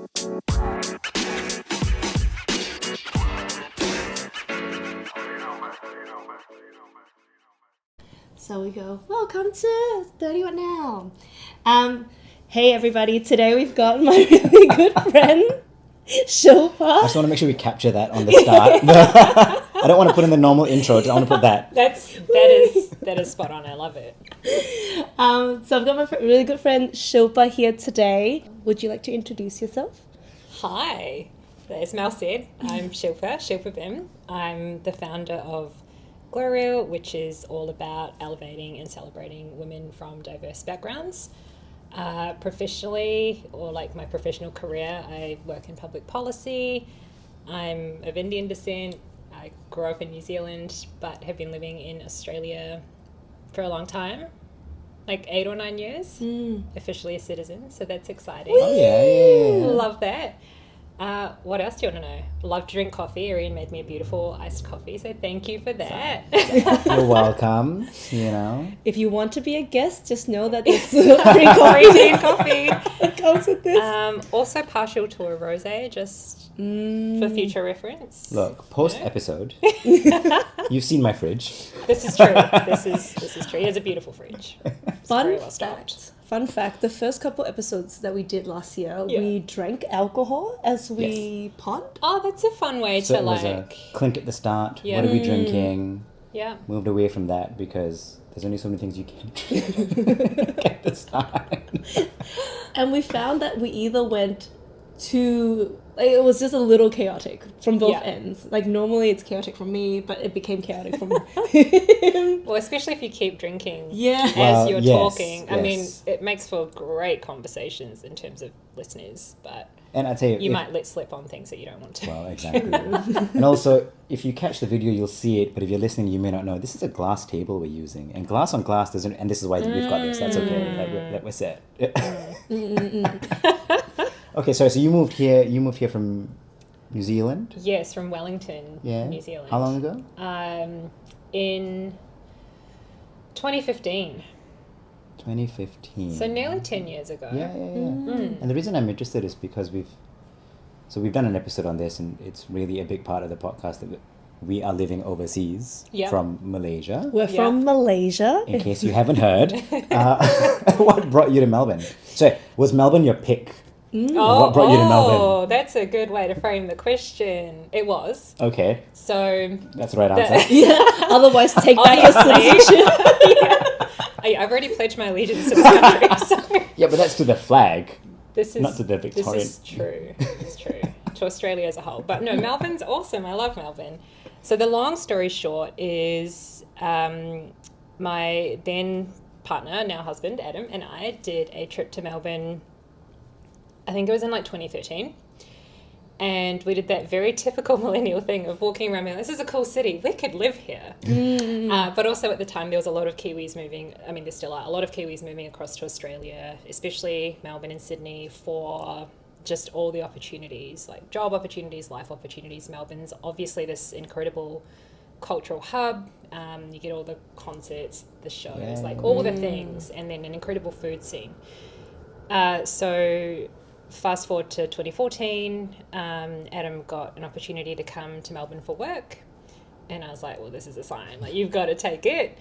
So we go, welcome to 31 Now. Hey everybody, today we've got my really good friend, Shilpa. I just want to make sure we capture that on the start. I don't want to put in the normal intro, I want to put that. That is spot on, I love it. So I've got my really good friend, Shilpa, here today. Would you like to introduce yourself? Hi, as Mel said, I'm Shilpa Bhim. I'm the founder of Glowreel, which is all about elevating and celebrating women from diverse backgrounds. Professionally, or like my professional career, I work in public policy. I'm of Indian descent. I grew up in New Zealand, but have been living in Australia for a long time, like 8 or 9 years, officially a citizen, so that's exciting. Oh yeah. Love that. What else do you want to know? Love to drink coffee. Arian made me a beautiful iced coffee, so thank you for that. You're welcome, you know. If you want to be a guest, just know that this free tea and coffee comes with this. Also partial to a rosé, just for future reference. Look, post-episode, you've seen my fridge. This is true. This is true. He has a beautiful fridge. It's very well stocked. Fun fact, the first couple episodes that we did last year, we drank alcohol as we pod. Oh, that's a fun way So to it was a clink at the start. What are we drinking? Yeah. Moved away from that because there's only so many things you can drink at the start. And we found that we either went to, like, it was just a little chaotic from both ends. Like, normally it's chaotic from me, but it became chaotic from him. Well, especially if you keep drinking as you're talking. I mean, yes. it makes for great conversations in terms of listeners, but And I tell you, might let slip on things that you don't want to. Well, exactly. And also, if you catch the video, you'll see it. But if you're listening, you may not know. This is a glass table we're using, and glass on glass doesn't. And this is why we've got this. That's okay. That we're set. Okay, so you moved here. You moved here from New Zealand. Yes, from Wellington, New Zealand. How long ago? In 2015. 2015. So nearly 10 years ago. Yeah. And the reason I'm interested is because we've done an episode on this, and it's really a big part of the podcast that we are living overseas from Malaysia. We're from Malaysia. In case you haven't heard, what brought you to Melbourne? So, was Melbourne your pick? What brought you to Melbourne? Oh, that's a good way to frame the question. It was. Okay. So that's the right answer. Otherwise, take back your citizenship. I've already pledged my allegiance to this country. So. Yeah, but that's to the flag. This is not to the Victorian. This is true. It's true. To Australia as a whole. But no, Melbourne's awesome. I love Melbourne. So the long story short is my then partner, now husband, Adam, and I did a trip to Melbourne. I think it was in like 2013. And we did that very typical millennial thing of walking around being like, this is a cool city. We could live here. But also at the time, there was a lot of Kiwis moving. I mean, there still are a lot of Kiwis moving across to Australia, especially Melbourne and Sydney, for just all the opportunities, like job opportunities, life opportunities. Melbourne's obviously this incredible cultural hub. You get all the concerts, the shows, like all the things, and then an incredible food scene. So fast forward to 2014, Adam got an opportunity to come to Melbourne for work, and I was like, well, this is a sign, like, you've got to take it.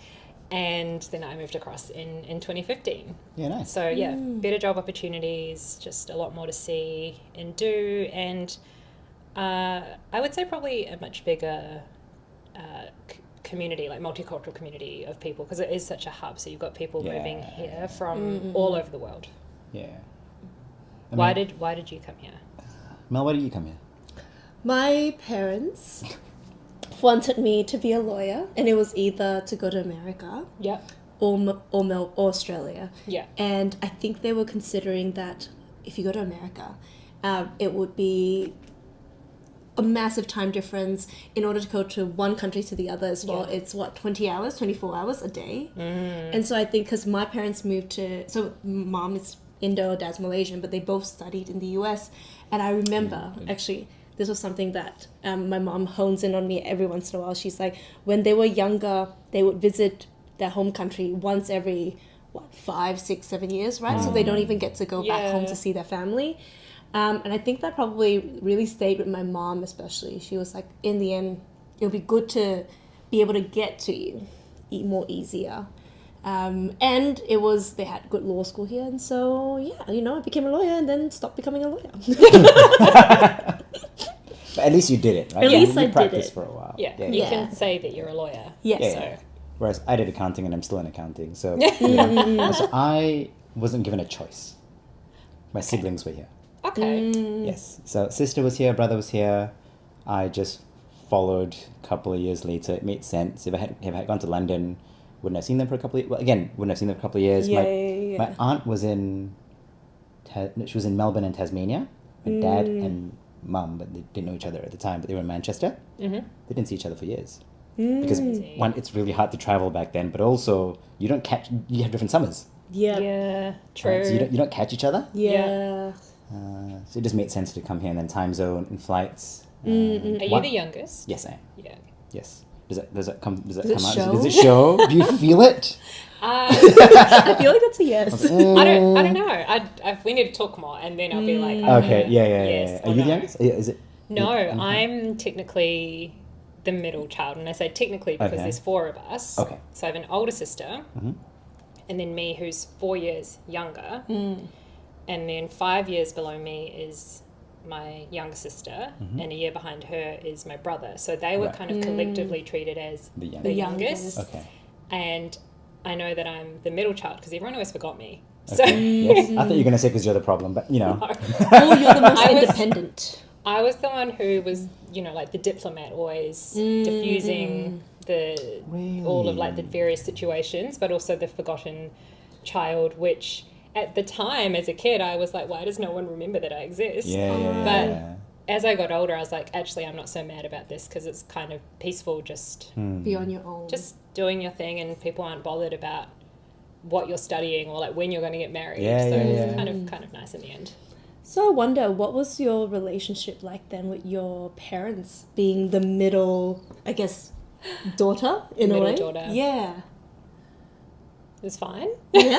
And then I moved across in 2015. Yeah, nice. So better job opportunities, just a lot more to see and do, and I would say probably a much bigger community, like multicultural community of people, because it is such a hub. So you've got people moving here from all over the world. Yeah. Why did you come here? Mel, why did you come here? My parents wanted me to be a lawyer, and it was either to go to America or Australia. Yeah. And I think they were considering that if you go to America, it would be a massive time difference in order to go to one country to the other as well. It's 20 hours, 24 hours a day. And so I think because my parents moved to, so mom is Indo, dad's Malaysian, but they both studied in the US. And I remember, actually, this was something that my mom hones in on me every once in a while. She's like, when they were younger, they would visit their home country once every, 5, 6, 7 years, right? So they don't even get to go back home to see their family. And I think that probably really stayed with my mom, especially. She was like, in the end, it'll be good to be able to get to you more easier. And they had good law school here. And so, yeah, I became a lawyer and then stopped becoming a lawyer. But at least you did it, right? At least I did practiced it. for a while. Yeah, you can say that you're a lawyer. Yes. Yeah. Whereas I did accounting and I'm still in accounting. So, so I wasn't given a choice. My siblings were here. Okay. Yes. So sister was here, brother was here. I just followed a couple of years later. It made sense. If I had gone to London, wouldn't have seen them for a couple of years. My aunt was in Melbourne and Tasmania. My dad and mum, but they didn't know each other at the time, but they were in Manchester. Mm-hmm. They didn't see each other for years. Because one, it's really hard to travel back then, but also you have different summers. Yeah, true. Right? So you don't catch each other. Yeah. So it just made sense to come here, and then time zone and flights. Are you the youngest? Yes, I am. Yeah. Yes. Does that come out? Show? Does it show? Do you feel it? I feel like that's a yes. I don't know. We need to talk more, and then I'll be like, okay, yeah. Yes, Are you the youngest? Is it? No, I'm technically the middle child, and I say technically because there's 4 of us. Okay. So I have an older sister, and then me, who's 4 years younger, and then 5 years below me is my younger sister, and a year behind her is my brother. So they were kind of collectively treated as the youngest. Okay. And I know that I'm the middle child because everyone always forgot me. Okay. So yes. I thought you were going to say because you're the problem, but No. Oh, you're the most independent. I was the one who was, like the diplomat, always diffusing all of like the various situations, but also the forgotten child, which at the time as a kid I was like, why does no one remember that I exist? But as I got older I was like, actually I'm not so mad about this because it's kind of peaceful, just be on your own, just doing your thing, and people aren't bothered about what you're studying or like when you're going to get married. It's kind of nice in the end. So I wonder, what was your relationship like then with your parents, being the middle, I guess, daughter in a way? Middle daughter. Yeah. It was fine. Yeah.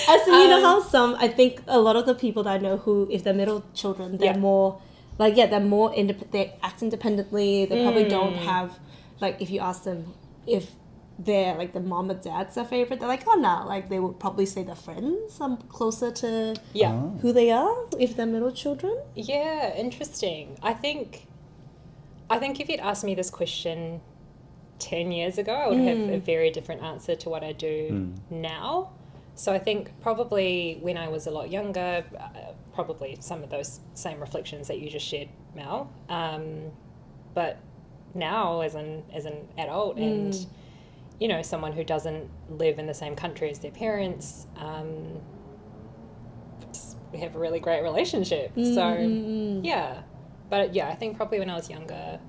As in, you know how I think a lot of the people that I know who, if they're middle children, they're more, they're more they act independently. They probably don't have, like, if you ask them if they're like the mom or dad's their favorite, they're like, oh no, like they would probably say they're friends. I'm closer to who they are if they're middle children. Yeah, interesting. I think if you'd asked me this question 10 years ago, I would have a very different answer to what I do now. So I think probably when I was a lot younger, probably some of those same reflections that you just shared, Mel. But now as an adult and someone who doesn't live in the same country as their parents, we have a really great relationship. So yeah, but yeah, I think probably when I was younger,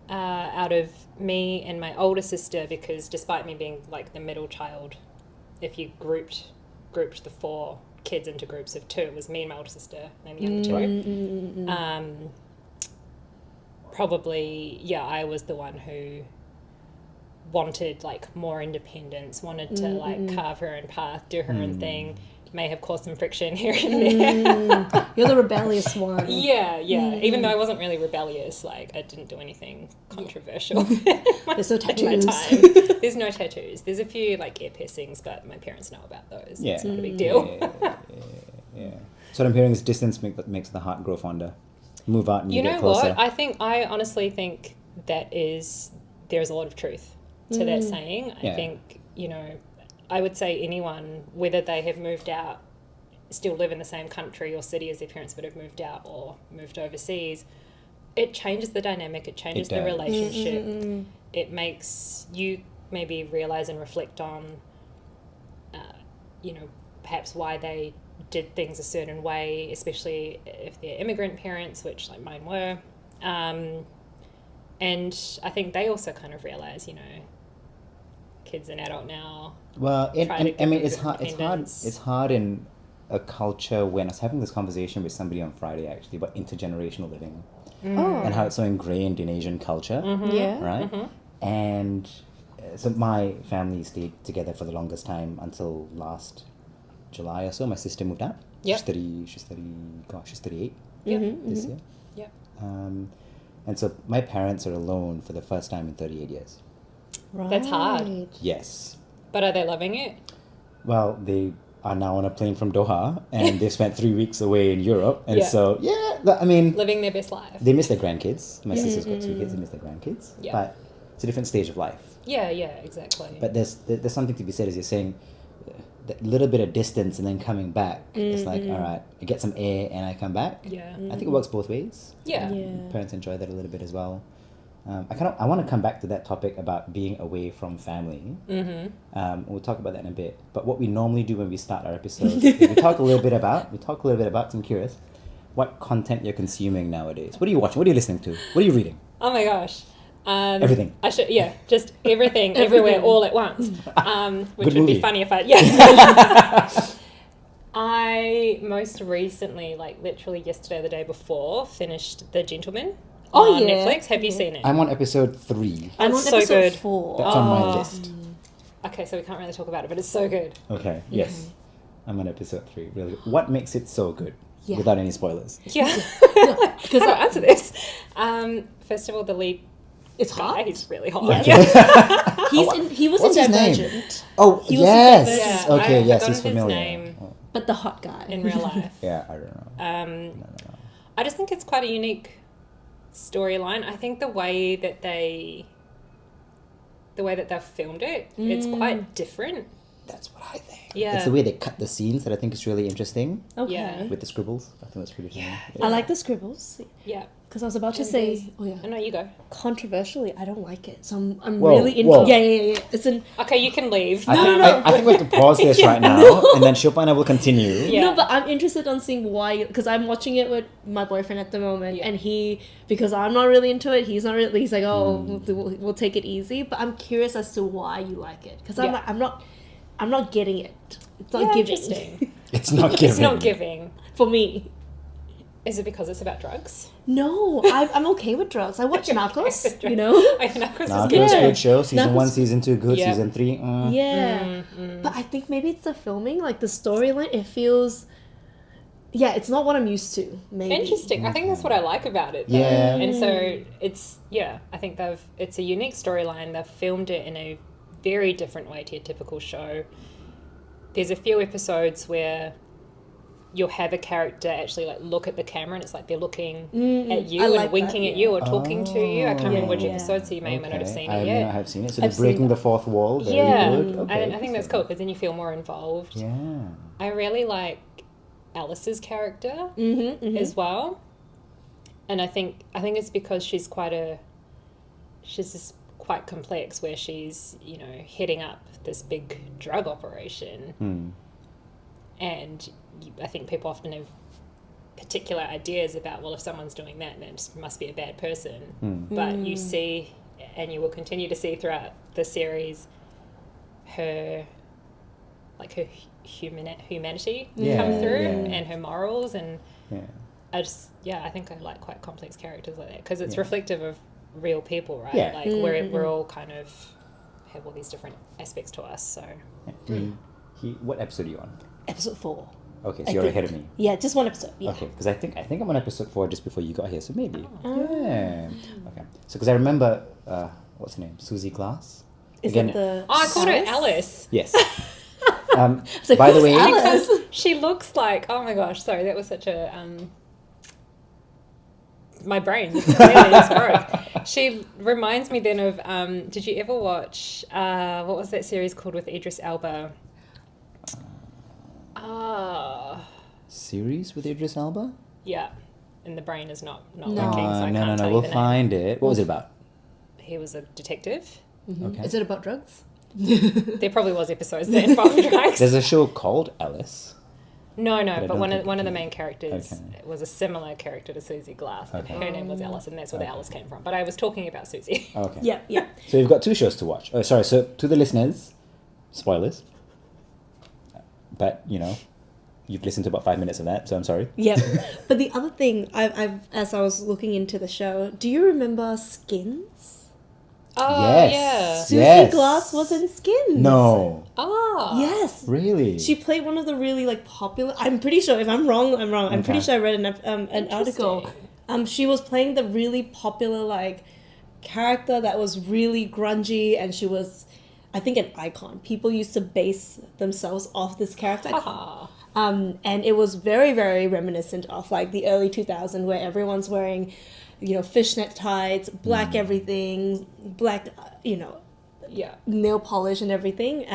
out of me and my older sister, because despite me being like the middle child, if you grouped the 4 kids into groups of 2, it was me and my older sister and the other 2. Probably, I was the one who wanted like more independence, wanted to like carve her own path, do her own thing. May have caused some friction here and there. You're the rebellious one. Yeah. Even though I wasn't really rebellious, like I didn't do anything controversial. There's no tattoos. There's no tattoos. There's a few like ear piercings, but my parents know about those. Yeah. It's not a big deal. Yeah. So what I'm hearing is distance makes the heart grow fonder. Move out and you get closer. What? I honestly think that there's a lot of truth to that saying. I think, I would say anyone, whether they have moved out, still live in the same country or city as their parents would have moved out or moved overseas, it changes the dynamic, it changes the relationship. It makes you maybe realise and reflect on, perhaps why they did things a certain way, especially if they're immigrant parents, which like mine were. And I think they also kind of realise, kid's an adult now. Well, it's hard. It's hard in a culture when I was having this conversation with somebody on Friday actually about intergenerational living and how it's so ingrained in Asian culture. Right. And so my family stayed together for the longest time until last July or so, my sister moved out. Yep. She's 38 Mm-hmm, this year. Yep. And so my parents are alone for the first time in 38 years. Right. That's hard. Yes. But are they loving it? Well, they are now on a plane from Doha, and they spent 3 weeks away in Europe. And so, I mean... Living their best life. They miss their grandkids. My sister's got 2 kids, they miss their grandkids. Yeah. But it's a different stage of life. Yeah, exactly. But there's something to be said, as you're saying, that little bit of distance and then coming back. It's like, all right, I get some air and I come back. Yeah. I think it works both ways. Yeah. Parents enjoy that a little bit as well. I want to come back to that topic about being away from family. We'll talk about that in a bit. But what we normally do when we start our episodes is we talk a little bit about, 'cause I'm curious, what content you're consuming nowadays. What are you watching? What are you listening to? What are you reading? Oh my gosh. Everything. Just everything, everywhere, all at once. Which would be funny if I, I most recently, like literally yesterday or the day before, finished The Gentleman on Netflix. Have you seen it? I'm on episode 3. I'm on so episode good. 4. That's on my list. Okay, so we can't really talk about it, but it's so good. Okay, yes. I'm on episode 3. Really good. What makes it so good? Yeah. Without any spoilers. Yeah. Because I'll answer this. First of all, the lead It's guy, hot. he's really hot. Yes. Yeah. He was What's in his name? Divergent. Oh, He was yes. Yeah, Okay, I've yes, forgotten he's familiar. his name But the hot guy. in real life. Yeah, I don't know. I just think it's quite a unique storyline. I think the way that they've filmed it, it's quite different. That's what I think. Yeah. It's the way they cut the scenes that I think is really interesting. Okay. Yeah. With the scribbles. I think that's pretty funny. I like the scribbles. Yeah. Because I was about to And say, there's- no, you go. controversially, I don't like it. So I'm Whoa, really into whoa. Yeah. It's an Okay, you can leave. I think we have to pause this right now, and then Shilpa and I will continue. Yeah. No, but I'm interested on seeing why, because I'm watching it with my boyfriend at the moment, and because I'm not really into it, he's not really. He's like, we'll take it easy. But I'm curious as to why you like it, because I'm not getting it. It's not giving. Interesting. It's not giving. It's not giving. For me. Is it because it's about drugs? No, I'm okay with drugs. I watch Narcos, you know? Narcos is Narcos, good. good show. Season Narcos- 1, Season 2, good. Yeah. Season 3, Yeah. But I think maybe it's the filming, like the storyline, it feels... Yeah, it's not what I'm used to, maybe. Interesting. I think that's what I like about it. Though. Yeah. And so it's, I think it's a unique storyline. They've filmed it in a very different way to your typical show. There's a few episodes where you'll have a character actually like look at the camera and it's like they're looking at you and winking at you or talking to you. I can't remember which episode, so you may or may not have seen it yet. I have seen it. So they're breaking the fourth wall. Very good. Okay. And I think that's cool because then you feel more involved. Yeah. I really like Alice's character as well. And I think it's because she's just quite complex where she's, heading up this big drug operation. And I think people often have particular ideas about, well, if someone's doing that, then it must be a bad person. But you see, and you will continue to see throughout the series, her humanity come through and her morals. And I think I like quite complex characters like that because it's reflective of real people, right? Yeah. Like we're all kind of have all these different aspects to us. So What episode are you on? Episode 4. Okay, so you're ahead of me. Yeah, just one episode. Yeah. Okay, because I think I'm on episode 4 just before you got here, so maybe. Yeah. Okay. So because I remember, what's her name? Susie Glass. Is it the? I called her Alice. Yes. So by the way, Alice? Because she looks like, oh my gosh, sorry, that was such a my brain completely just broke. She reminds me then of did you ever watch what was that series called with Idris Elba? Series with Idris Elba? Yeah. And the brain is not working, so I no, can't tell you we'll the name. find it. What was it about? He was a detective. Okay. Is it about drugs? There probably was episodes that involved drugs. There's a show called Alice. No, I but don't one think of the it- main characters Okay. was a similar character to Susie Glass. Okay. Her name was Alice, and that's where the Alice came from. But I was talking about Susie. Okay. Yeah. So you've got 2 shows to watch. Oh, sorry. So to the listeners, spoilers. But you've listened to about 5 minutes of that, so I'm sorry. Yep. But the other thing, I've as I was looking into the show, do you remember Skins? Oh, yes. yeah. Susie Glass was in Skins. No. Oh. Yes. Really? She played one of the really like popular. I'm pretty sure. If I'm wrong, I'm wrong. I'm pretty sure I read an article. She was playing the really popular like character that was really grungy, and she was, I think, an icon. People used to base themselves off this character. And it was very, very reminiscent of like the early 2000s, where everyone's wearing, fishnet tights, black everything, black, nail polish and everything.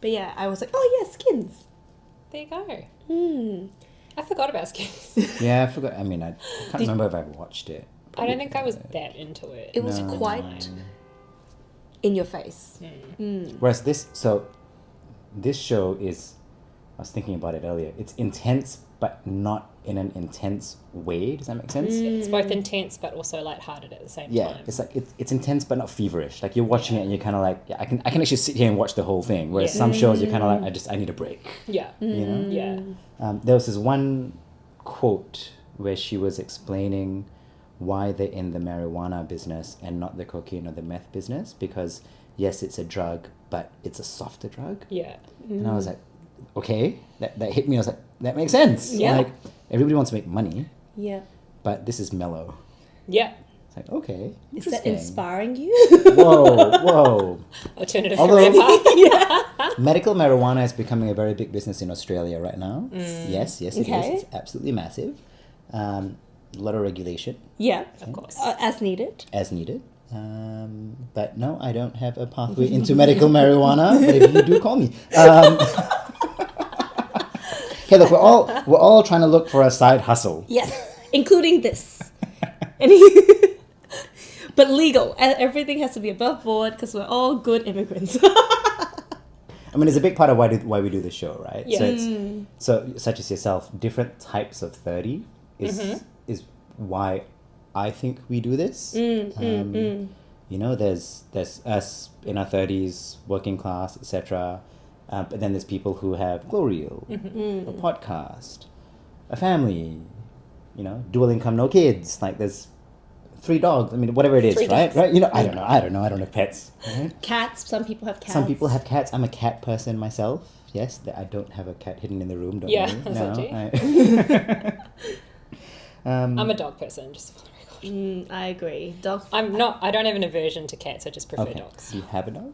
But yeah, I was like, oh yeah, Skins. There you go. I forgot about Skins. Yeah, I forgot. I mean, I can't remember if I watched it. I don't think I was that into it. It was quite in your face. Whereas this show is, I was thinking about it earlier, it's intense, but not in an intense way. Does that make sense? It's both intense, but also lighthearted at the same time. Yeah, it's like, it's intense, but not feverish. Like, you're watching it and you're kind of like, I can actually sit here and watch the whole thing. Whereas some shows, you're kind of like, I need a break. Yeah. You know? Yeah. There was this one quote where she was explaining why they're in the marijuana business and not the cocaine or the meth business, because yes, it's a drug, but it's a softer drug. Yeah. And I was like, okay, that hit me. I was like, that makes sense. Yeah. Like, everybody wants to make money. Yeah. But this is mellow. Yeah. It's like, okay, is that inspiring you? Whoa. Alternative career path. Yeah. Medical marijuana is becoming a very big business in Australia right now. Yes, it is. It's absolutely massive. A lot of regulation. Yeah, of course. As needed. As needed. But no, I don't have a pathway into medical marijuana. But if you do, call me. Okay, look, we're all trying to look for a side hustle. Yes, including this. But legal. Everything has to be above board because we're all good immigrants. I mean, it's a big part of why we do the show, right? Yeah. So such as yourself, different types of 30 is why I think we do this. You know, there's us in our 30s, working class, etc. But then there's people who have Glowreel, a podcast, a family, dual income, no kids. Like, there's 3 dogs. I mean, whatever it is, right? Right? I don't know. I don't have pets. Right? Cats. Some people have cats. Some people have cats. I'm a cat person myself. Yes, I don't have a cat hidden in the room. Don't worry. I'm a dog person, just for the record. I agree. Dog. I don't have an aversion to cats. I just prefer dogs. Do you have a dog?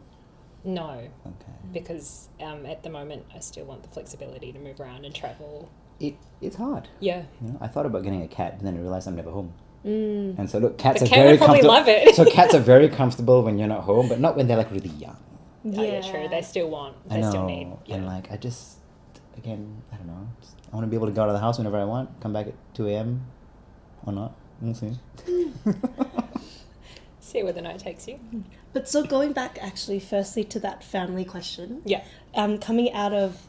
No. Okay. Because at the moment, I still want the flexibility to move around and travel. It's hard. Yeah. I thought about getting a cat, but then I realized I'm never home. And so look, cats the are cat very would probably comfortable. love it. So cats are very comfortable when you're not home, but not when they're like really young. Yeah. Oh, yeah, true. They still still need. Yeah. And like, I just, again, I don't know. I want to be able to go out of the house whenever I want, come back at 2 a.m. or not. We'll see. See where the night takes you. But so going back actually firstly to that family question. Yeah. Coming out of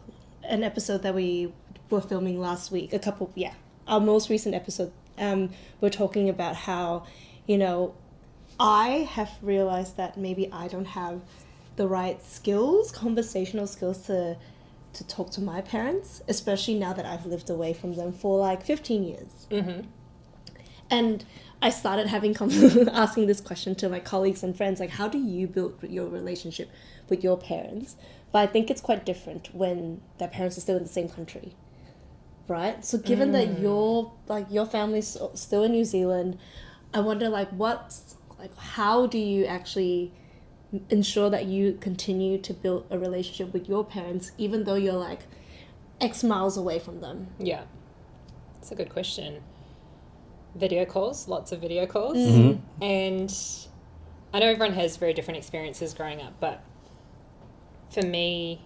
an episode that we were filming last week, our most recent episode, we're talking about how, I have realized that maybe I don't have the right skills, conversational skills to talk to my parents, especially now that I've lived away from them for like 15 years. Mm-hmm. And I started asking this question to my colleagues and friends, like, how do you build your relationship with your parents? But I think it's quite different when their parents are still in the same country, right? So given that your family's still in New Zealand, I wonder, how do you actually ensure that you continue to build a relationship with your parents, even though you're like X miles away from them? Yeah, it's a good question. Video calls, lots of video calls. And I know everyone has very different experiences growing up, but for me,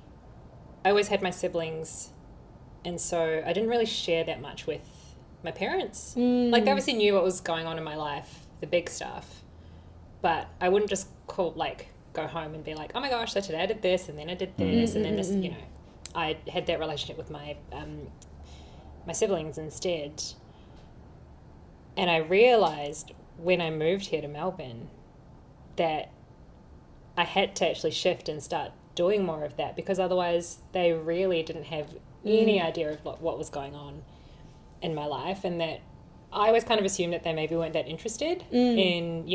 I always had my siblings, and so I didn't really share that much with my parents. Like, they obviously knew what was going on in my life, the big stuff, but I wouldn't just go home and be like, oh my gosh, so today I did this, and then I did this, and then this, I had that relationship with my my siblings instead. And I realised when I moved here to Melbourne that I had to actually shift and start doing more of that, because otherwise they really didn't have any idea of what was going on in my life, and that I always kind of assumed that they maybe weren't that interested in,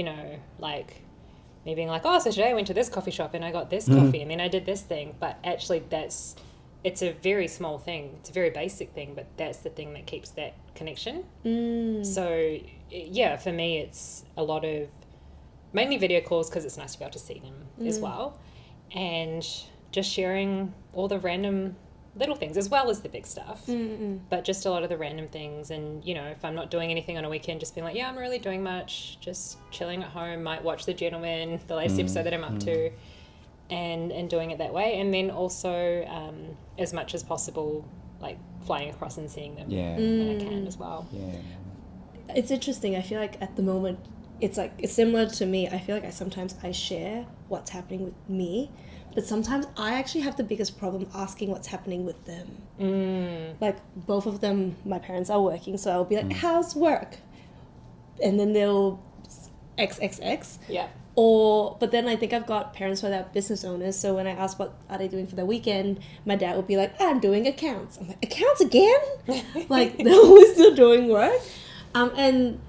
me being like, oh, so today I went to this coffee shop and I got this coffee and then I did this thing. But actually it's a very small thing. It's a very basic thing, but that's the thing that keeps that connection. So, yeah, for me, it's a lot of mainly video calls because it's nice to be able to see them as well. And just sharing all the random little things as well as the big stuff, but just a lot of the random things. And, you know, if I'm not doing anything on a weekend, just being like, yeah, I'm not really doing much, just chilling at home, might watch The Gentleman, the latest episode that I'm up to, and doing it that way. And then also, as much as possible, like flying across and seeing them when I can as well. It's interesting. I feel like at the moment, it's similar to me. I feel like sometimes I share what's happening with me, but sometimes I actually have the biggest problem asking what's happening with them. Like, both of them, my parents are working, so I'll be like, how's work? And then they'll XXX. Yeah. But then I think I've got parents who are business owners, so when I ask what are they doing for the weekend, my dad will be like, I'm doing accounts. I'm like, accounts again? Like, they're always still doing work. To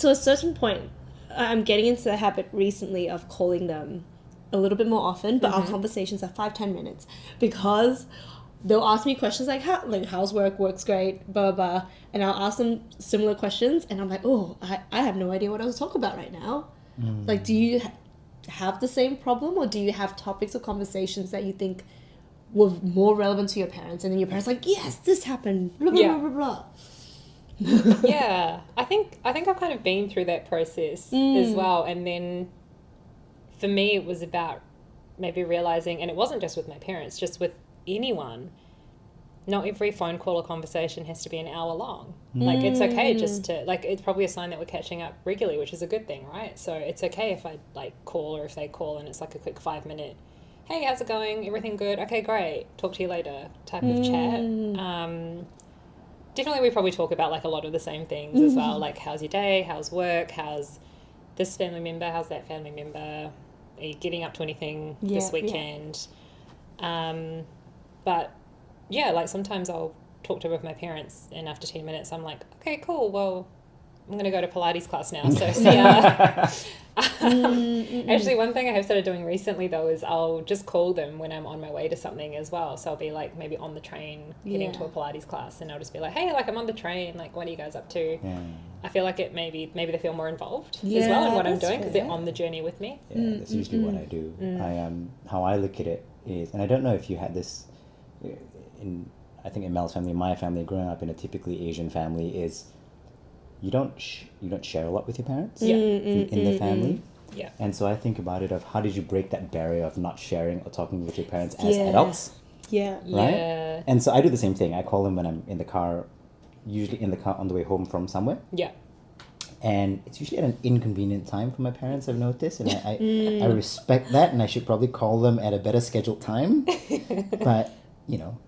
a certain point, I'm getting into the habit recently of calling them a little bit more often, but our conversations are 5-10 minutes, because they'll ask me questions like how's work? Work's great, blah blah blah, and I'll ask them similar questions, and I'm like, oh, I have no idea what I was talking about right now. Like, do you have the same problem, or do you have topics or conversations that you think were more relevant to your parents, and then your parents are like, yes, this happened, blah blah blah blah blah. Yeah, I think I've kind of been through that process as well. And then for me, it was about maybe realizing, and it wasn't just with my parents, just with anyone, not every phone call or conversation has to be an hour long. Like, it's okay just to, like, it's probably a sign that we're catching up regularly, which is a good thing, right? So it's okay if I, like, call, or if they call and it's like a quick 5-minute, hey, how's it going? Everything good? Okay, great. Talk to you later type of chat. Definitely we probably talk about, like, a lot of the same things as well. Like, how's your day? How's work? How's this family member? How's that family member? Are you getting up to anything this weekend? But yeah, like, sometimes I'll talk to with my parents, and after 10 minutes I'm like, okay, cool, well, I'm going to go to Pilates class now, so see ya. Actually, one thing I have started doing recently, though, is I'll just call them when I'm on my way to something as well. So I'll be, like, maybe on the train heading to a Pilates class, and I'll just be like, hey, like, I'm on the train, like, what are you guys up to? I feel like it maybe they feel more involved as well in what I'm doing, because they're on the journey with me. Yeah, that's usually what I do. How I look at it is, and I don't know if you had this I think in Mel's family, my family, growing up in a typically Asian family, is you don't share a lot with your parents in the family. Yeah. And so I think about it of how did you break that barrier of not sharing or talking with your parents as adults? Yeah. Right? Yeah. And so I do the same thing. I call them when I'm in the car, usually in the car on the way home from somewhere. Yeah. And it's usually at an inconvenient time for my parents, I've noticed. And I respect that, and I should probably call them at a better scheduled time. But, you know,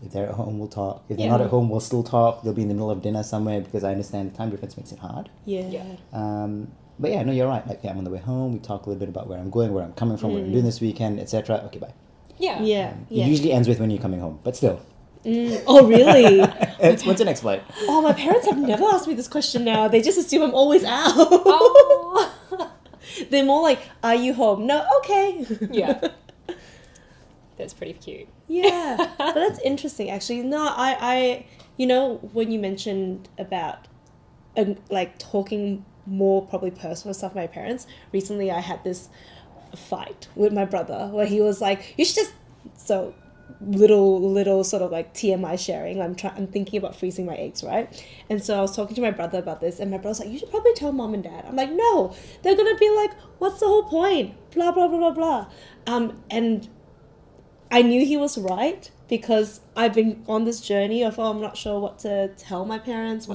if they're at home, we'll talk. If they're not at home, we'll still talk. They'll be in the middle of dinner somewhere, because I understand the time difference makes it hard. But yeah, no, you're right. Like, I'm on the way home. We talk a little bit about where I'm going, where I'm coming from, what I'm doing this weekend, etc. Okay, bye. Yeah. It usually ends with when you're coming home, but still. Oh, really? What's your next flight? Oh, my parents have never asked me this question now. They just assume I'm always out. Oh. They're more like, are you home? No, okay. Yeah. That's pretty cute. Yeah. But that's interesting, actually. No, I you know, when you mentioned about, like, talking more probably personal stuff with my parents, recently I had this fight with my brother where he was like, you should just, so little sort of like TMI sharing. I'm thinking about freezing my eggs, right? And so I was talking to my brother about this, and my brother's like, you should probably tell mom and dad. I'm like, no, they're gonna be like, what's the whole point? Blah blah blah blah blah. And I knew he was right, because I've been on this journey of, I'm not sure what to tell my parents,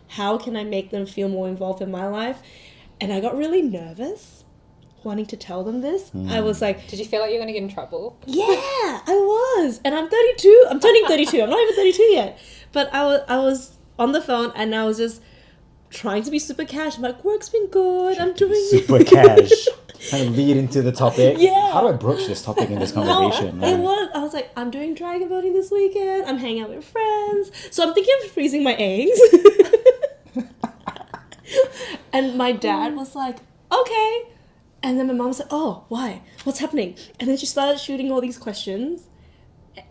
how can I make them feel more involved in my life, and I got really nervous wanting to tell them this. I was like... Did you feel like you were going to get in trouble? Yeah, I was. And I'm 32. I'm turning 32. I'm not even 32 yet. But I was on the phone, and I was just trying to be super cash. I'm like, work's been good. I'm doing... Super cash. Kind of lead into the topic. Yeah. How do I broach this topic in this conversation? No, I was like, I'm doing dragon boating this weekend. I'm hanging out with friends. So I'm thinking of freezing my eggs. And my dad was like, okay. And then my mom said, oh, why? What's happening? And then she started shooting all these questions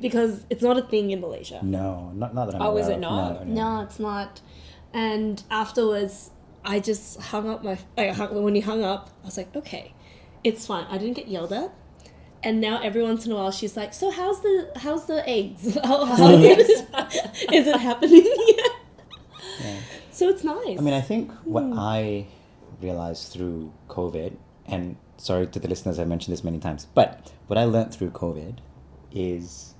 because it's not a thing in Malaysia. No, not that I'm aware is it of. not? No, it's not. And afterwards, I just hung up when he hung up, I was like, okay, it's fine. I didn't get yelled at. And now every once in a while she's like, so how's the eggs? How is it happening yet? Yeah. So it's nice. I mean, I think what I realized through COVID, and sorry to the listeners, I mentioned this many times, but what I learned through COVID is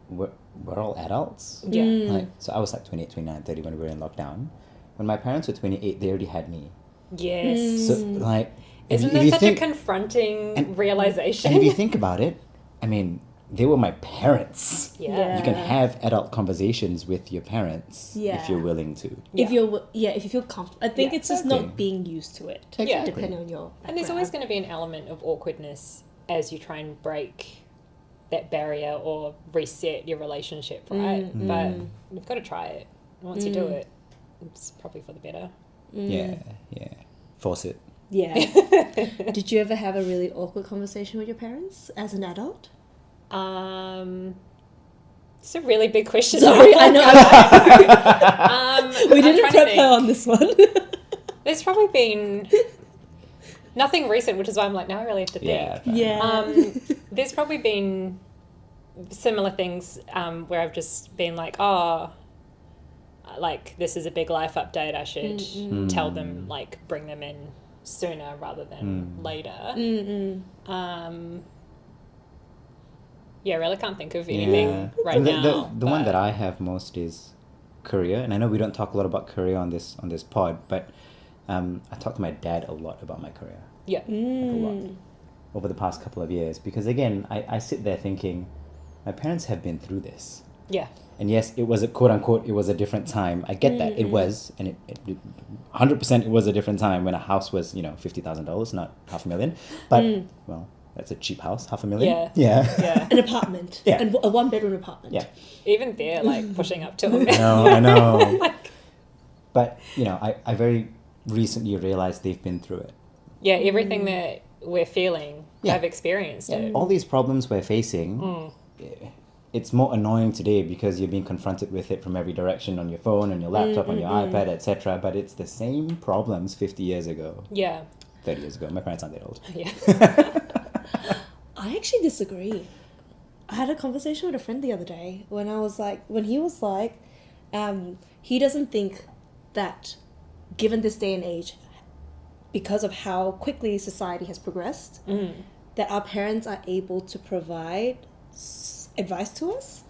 we're all adults. Yeah. Like, so I was like 28, 29, 30 when we were in lockdown. When my parents were 28, they already had me. Yes. So, like... Isn't that such a confronting realization? And if you think about it, I mean, they were my parents. Yeah. You can have adult conversations with your parents if you're willing to. If you feel comfortable. I think it's just not being used to it. Exactly. Depending on your background. And there's always going to be an element of awkwardness as you try and break that barrier or reset your relationship, right? But you've got to try it. Once you do it, it's probably for the better. Yeah. Force it. Yeah. Did you ever have a really awkward conversation with your parents as an adult? It's a really big question. Sorry, I know. We didn't prep her on this one. There's probably been nothing recent, which is why I'm like, now I really have to think. Yeah. There's probably been similar things where I've just been like, oh, like this is a big life update. I should tell them, like, bring them in sooner rather than later. I really can't think of anything right now. The one that I have most is career, and I know we don't talk a lot about career on this pod, but I talk to my dad a lot about my career. Yeah. Like a lot over the past couple of years, because again, I sit there thinking, my parents have been through this. Yeah. And yes, it was a quote unquote, it was a different time. I get that. It was, and it 100% it was a different time when a house was, $50,000, not $500,000. But, well, that's a cheap house, $500,000. Yeah. An apartment. Yeah. And a one-bedroom apartment. Yeah. Even there, like, pushing up to a man. I know. But, I very recently realized they've been through it. Yeah, everything that we're feeling, I've experienced it. All these problems we're facing, it's more annoying today because you're being confronted with it from every direction on your phone, on your laptop, on your iPad, etc. But it's the same problems 50 years ago. Yeah. 30 years ago. My parents aren't that old. Yeah. I actually disagree. I had a conversation with a friend the other day when he was like, he doesn't think that given this day and age, because of how quickly society has progressed, that our parents are able to provide advice to us,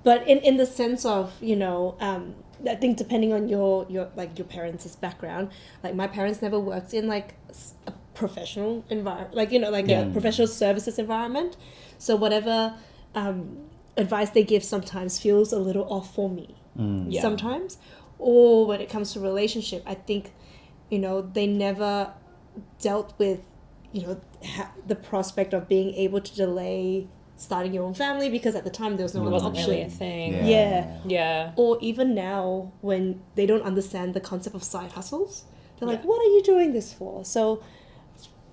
but in the sense of I think depending on your parents' background, like my parents never worked in like a professional environment, a professional services environment, so whatever advice they give sometimes feels a little off for me sometimes. Or when it comes to relationship, I think they never dealt with the prospect of being able to delay starting your own family, because at the time there was no other option. Really a thing. Yeah. Or even now, when they don't understand the concept of side hustles, they're like, what are you doing this for? So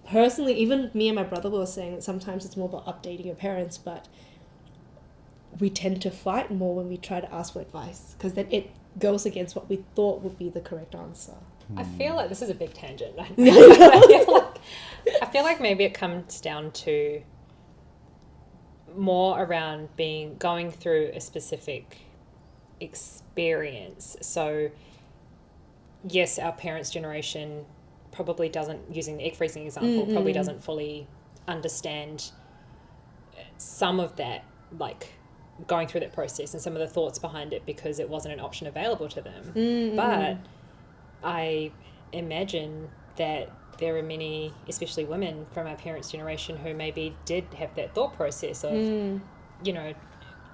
personally, even me and my brother were saying that sometimes it's more about updating your parents, but we tend to fight more when we try to ask for advice, because then it goes against what we thought would be the correct answer. I feel like this is a big tangent. I feel like maybe it comes down to more around going through a specific experience. So yes, our parents' generation probably doesn't, using the egg freezing example, probably doesn't fully understand some of that, like going through that process and some of the thoughts behind it, because it wasn't an option available to them. But I imagine that there are many, especially women from our parents' generation, who maybe did have that thought process of,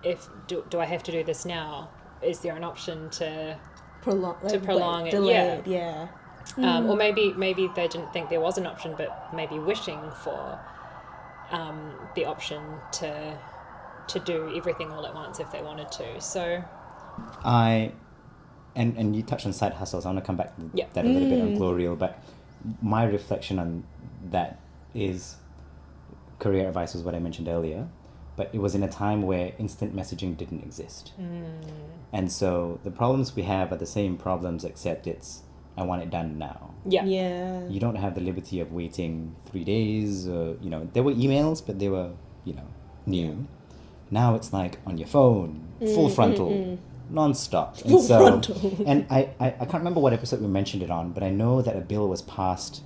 if do I have to do this now? Is there an option to prolong it? Delay it. Or maybe they didn't think there was an option, but maybe wishing for the option to do everything all at once if they wanted to. So and you touched on side hustles. I want to come back to that a little bit on Glowreel, but my reflection on that is career advice was what I mentioned earlier, but it was in a time where instant messaging didn't exist. And so the problems we have are the same problems, except it's, I want it done now. Yeah. You don't have the liberty of waiting 3 days, or, there were emails, but they were, new. Now it's like on your phone, full frontal, non-stop. And and I can't remember what episode we mentioned it on, but I know that a bill was passed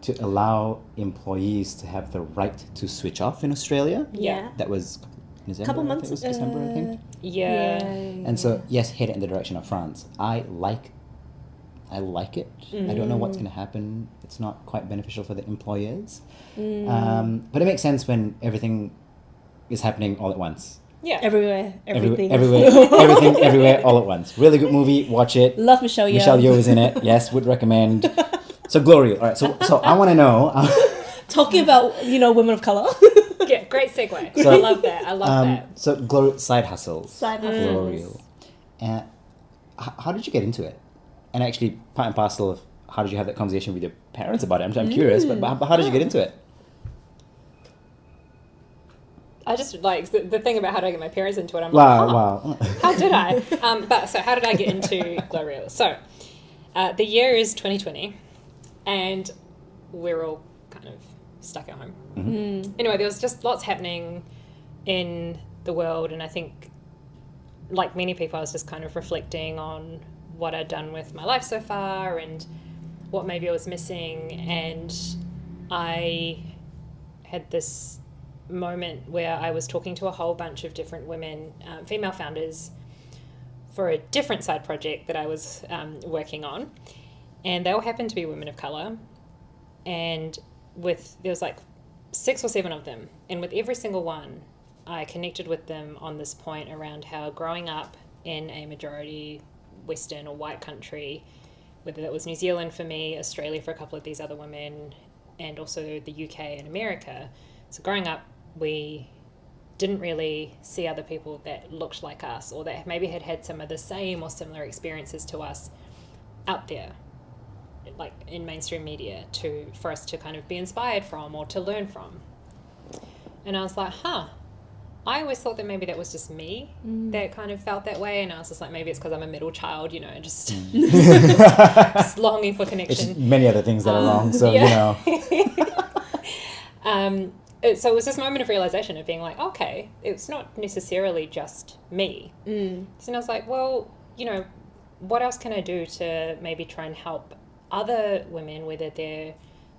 to allow employees to have the right to switch off in Australia. Yeah. That was couple months ago. December, I think. Yeah. And so, yes, head it in the direction of France. I like it. I don't know what's going to happen. It's not quite beneficial for the employers. But it makes sense when everything is happening all at once. Yeah. Everywhere. Everything. Everything, everywhere, all at once. Really good movie. Watch it. Love Michelle Yeoh. Michelle Yeoh is in it. Yes, would recommend. So, Glowreel. All right, so I want to know... Talking about, women of colour. Yeah, great segue. So, I love that. So, side hustles. Glowreel. How did you get into it? And actually, part and parcel of how did you have that conversation with your parents about it? I'm curious, but how did you get into it? I just the thing about how did I get my parents into it. I'm wow. How did I? So how did I get into Glowreel? So the year is 2020, and we're all kind of stuck at home. Anyway, there was just lots happening in the world, and I think, like many people, I was just kind of reflecting on what I'd done with my life so far and what maybe I was missing. And I had this moment where I was talking to a whole bunch of different women, female founders, for a different side project that I was working on, and they all happened to be women of colour. And there was 6 or 7 of them, and with every single one I connected with them on this point around how growing up in a majority Western or white country, whether that was New Zealand for me, Australia for a couple of these other women, and also the UK and America. So growing up, we didn't really see other people that looked like us, or that maybe had some of the same or similar experiences to us out there, like in mainstream media, for us to kind of be inspired from or to learn from. And I was like, I always thought that maybe that was just me that kind of felt that way, and I was just like, maybe it's because I'm a middle child, just just longing for connection. It's many other things that are wrong, so So it was this moment of realization of being like, okay, it's not necessarily just me. So I was like, well, what else can I do to maybe try and help other women, whether they're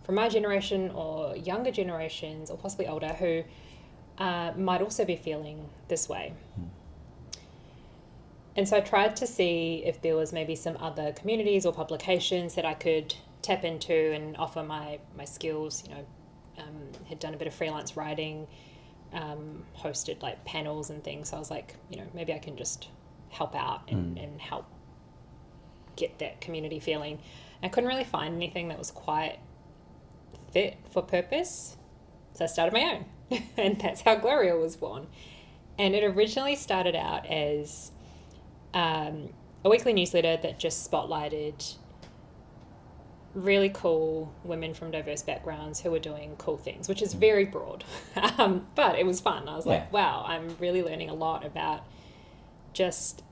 from my generation or younger generations or possibly older, who might also be feeling this way. And so I tried to see if there was maybe some other communities or publications that I could tap into and offer my skills. Had done a bit of freelance writing, hosted panels and things. So I was like, maybe I can just help out and help get that community feeling. I couldn't really find anything that was quite fit for purpose. So I started my own. And that's how Glowreel was born. And it originally started out as a weekly newsletter that just spotlighted really cool women from diverse backgrounds who were doing cool things, which is very broad. But it was fun. I was like, wow, I'm really learning a lot about just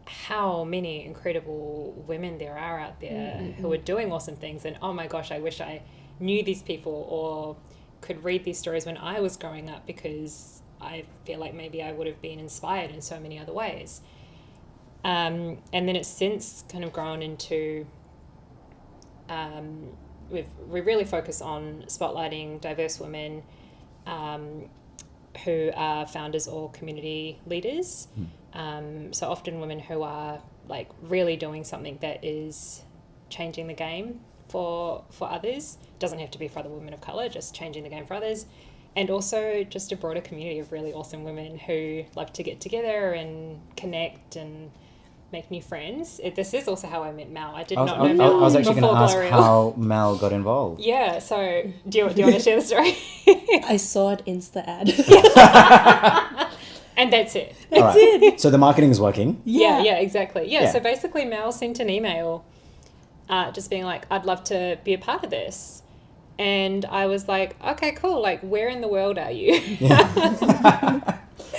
how many incredible women there are out there who are doing awesome things. And oh my gosh, I wish I knew these people or could read these stories when I was growing up, because I feel like maybe I would have been inspired in so many other ways. And then it's since kind of grown into we really focus on spotlighting diverse women who are founders or community leaders. So often women who are really doing something that is changing the game for others. It doesn't have to be for other women of colour, just changing the game for others. And also just a broader community of really awesome women who love to get together and connect and make new friends. This is also how I met Mel. I did not know Mel. I was actually going to ask Glowreel. how Mel got involved. Yeah, so do you want to share the story? I saw an Insta ad. And that's it. That's it. So the marketing is working. Yeah, exactly. Yeah, so basically Mel sent an email just being like, I'd love to be a part of this. And I was like, okay, cool. Like, where in the world are you?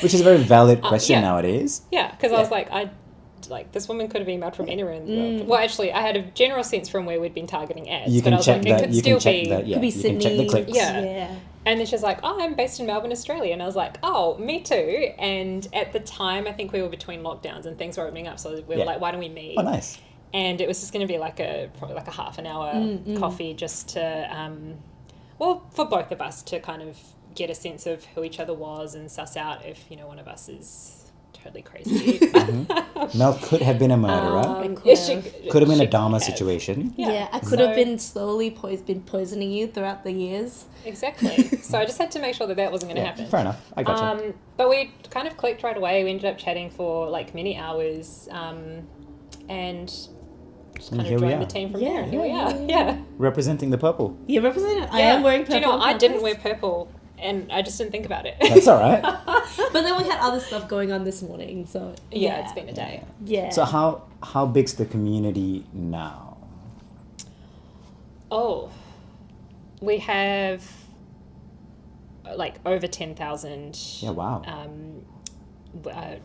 Which is a very valid question nowadays. Yeah, because I was like, this woman could have emailed from anywhere in the world. Well, actually, I had a general sense from where we'd been targeting ads, But I was like, it could still be. Could be Sydney. You can check the clicks. Yeah. And then she's like, oh, I'm based in Melbourne, Australia. And I was like, oh, me too. And at the time, I think we were between lockdowns and things were opening up. So we were like, why don't we meet? Oh, nice. And it was just going to be probably like a half an hour coffee just to, for both of us to kind of get a sense of who each other was and suss out if, one of us is totally crazy. Mel could have been a murderer. Could have been a Dharma situation. Yeah, I could have been slowly poisoning you throughout the years. Exactly. So I just had to make sure that wasn't going to happen. Fair enough. I gotcha. But we kind of clicked right away. We ended up chatting for like many hours, and just kind of joined the team from there. And here we are. Yeah. Representing the purple. You're representing it. I am wearing purple. Do you know what? I didn't wear purple. And I just didn't think about it. That's all right. But then we had other stuff going on this morning, so it's been a day. Yeah. So how big's the community now? Oh, we have like over 10,000. Yeah, wow.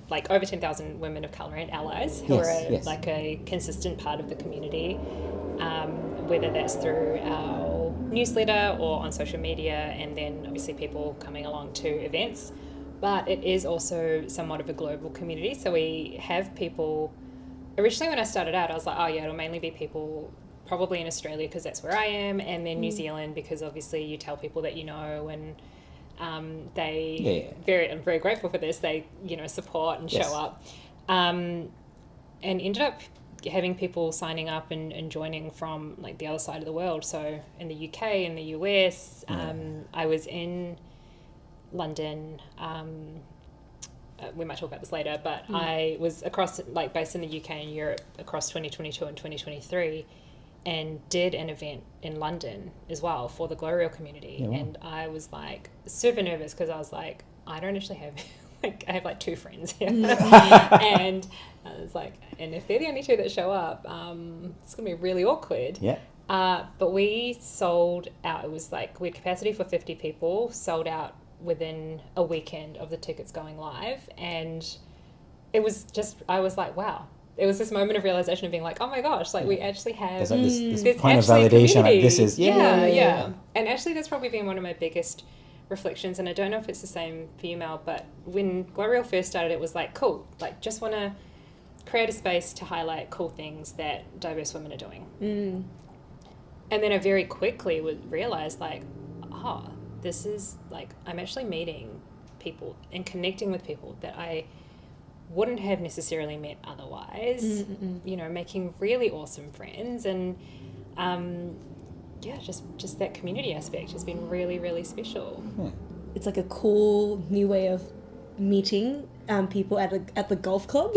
Like over 10,000 women of colour and allies who are like a consistent part of the community, whether that's through our newsletter or on social media, and then obviously people coming along to events. But it is also somewhat of a global community. So we have people, originally when I started out, I was like, oh yeah, it'll mainly be people probably in Australia because that's where I am, and then New Zealand because obviously you tell people that you know, and I'm very grateful for this. They, support and show up. And ended up having people signing up and joining from like the other side of the world. So in the UK, in the US, I was in London. We might talk about this later, but I was based in the UK and Europe across 2022 and 2023. And did an event in London as well for the Glowreel community. And I was like super nervous because I was like, I don't actually have, I have like 2 friends here. And I was like, and if they're the only 2 that show up, it's going to be really awkward. Yeah. But we sold out. It was like we had capacity for 50 people, sold out within a weekend of the tickets going live. And it was just, I was like, wow. It was this moment of realization of being like, oh my gosh, like we actually have there's like this point of validation, community. Like this is yeah. And actually that's probably been one of my biggest reflections, and I don't know if it's the same for you, Mel, but when Glowreel first started, it was like, cool, like just want to create a space to highlight cool things that diverse women are doing. And then I very quickly would realize like, this is like, I'm actually meeting people and connecting with people that I wouldn't have necessarily met otherwise, making really awesome friends, and just that community aspect has been really, really special. It's like a cool new way of meeting people at the golf club.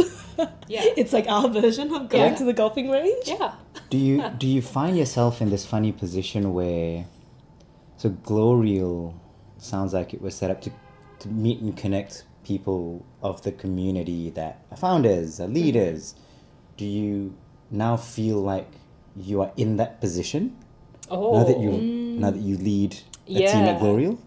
It's like our version of going to the golfing range. Do you find yourself in this funny position where, so Glowreel sounds like it was set up to meet and connect people of the community that are founders, are leaders. Do you now feel like you are in that position now that you lead a team at Glowreel?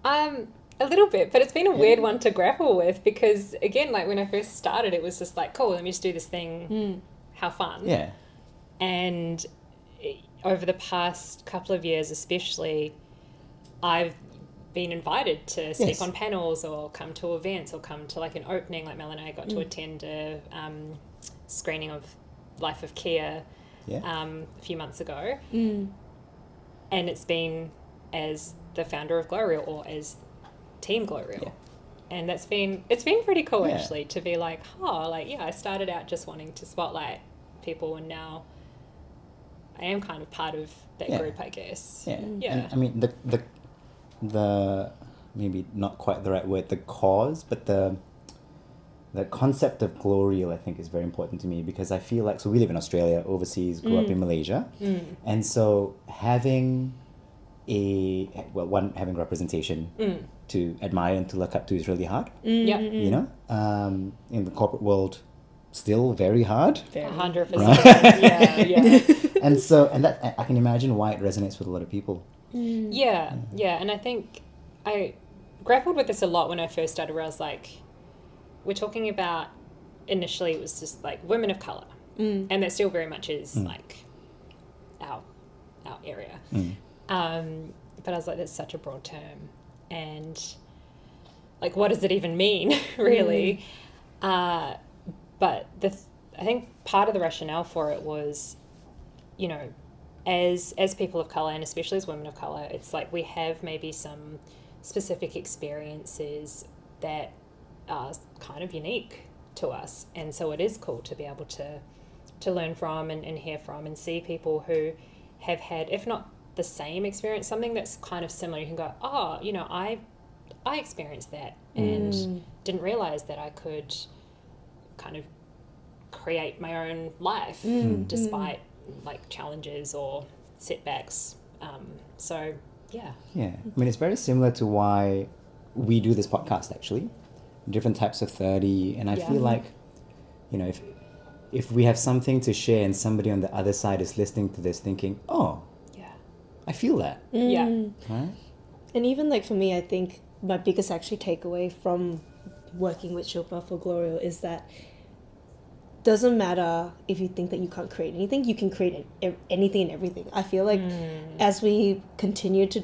A little bit, but it's been a weird one to grapple with because again, like when I first started, it was just like, cool, let me just do this thing, have fun. And over the past couple of years especially, I've been invited to speak on panels or come to events or come to like an opening. Like Mel and I got to attend a screening of Life of Kia a few months ago, and it's been as the founder of Glowreel or as Team Glowreel, and it's been pretty cool actually to be like, I started out just wanting to spotlight people, and now I am kind of part of that group, I guess. And, I mean the maybe not quite the right word, the cause, but the concept of Glowreel I think is very important to me, because I feel like, so we live in Australia, overseas, grew up in Malaysia, and so having having representation to admire and to look up to is really hard. In the corporate world, still very hard. 100%. Right? Yeah. And that I can imagine why it resonates with a lot of people. Yeah. And I think I grappled with this a lot when I first started, where I was like, we're talking about, initially it was just like women of colour. And that still very much is like our area. But I was like, that's such a broad term. And like, what does it even mean, really? But I think part of the rationale for it was, you know, as people of colour, and especially as women of colour, it's like we have maybe some specific experiences that are kind of unique to us. And so it is cool to be able to learn from and hear from and see people who have had, if not the same experience, something that's kind of similar. You can go, oh, you know, I experienced that and didn't realise that I could kind of create my own life despite like challenges or setbacks. So, yeah. Yeah. I mean, it's very similar to why we do this podcast, actually. Different types of 30. And I feel like, you know, if we have something to share and somebody on the other side is listening to this thinking, oh, yeah, I feel that. Yeah. Right? And even like for me, I think my biggest actually takeaway from working with Shilpa for Glowreel is that doesn't matter if you think that you can't create anything, you can create anything and everything. I feel like as we continue to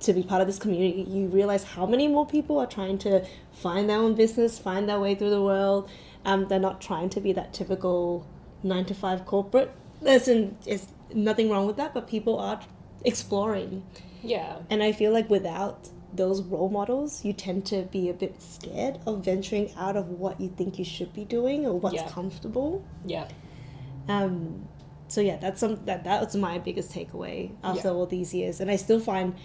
be part of this community, you realize how many more people are trying to find their own business, find their way through the world. They're not trying to be that typical 9-to-5 corporate. There's nothing wrong with that, but people are exploring. Yeah. And I feel like without those role models, you tend to be a bit scared of venturing out of what you think you should be doing or what's comfortable. Yeah. So yeah, that was my biggest takeaway after all these years. And I still find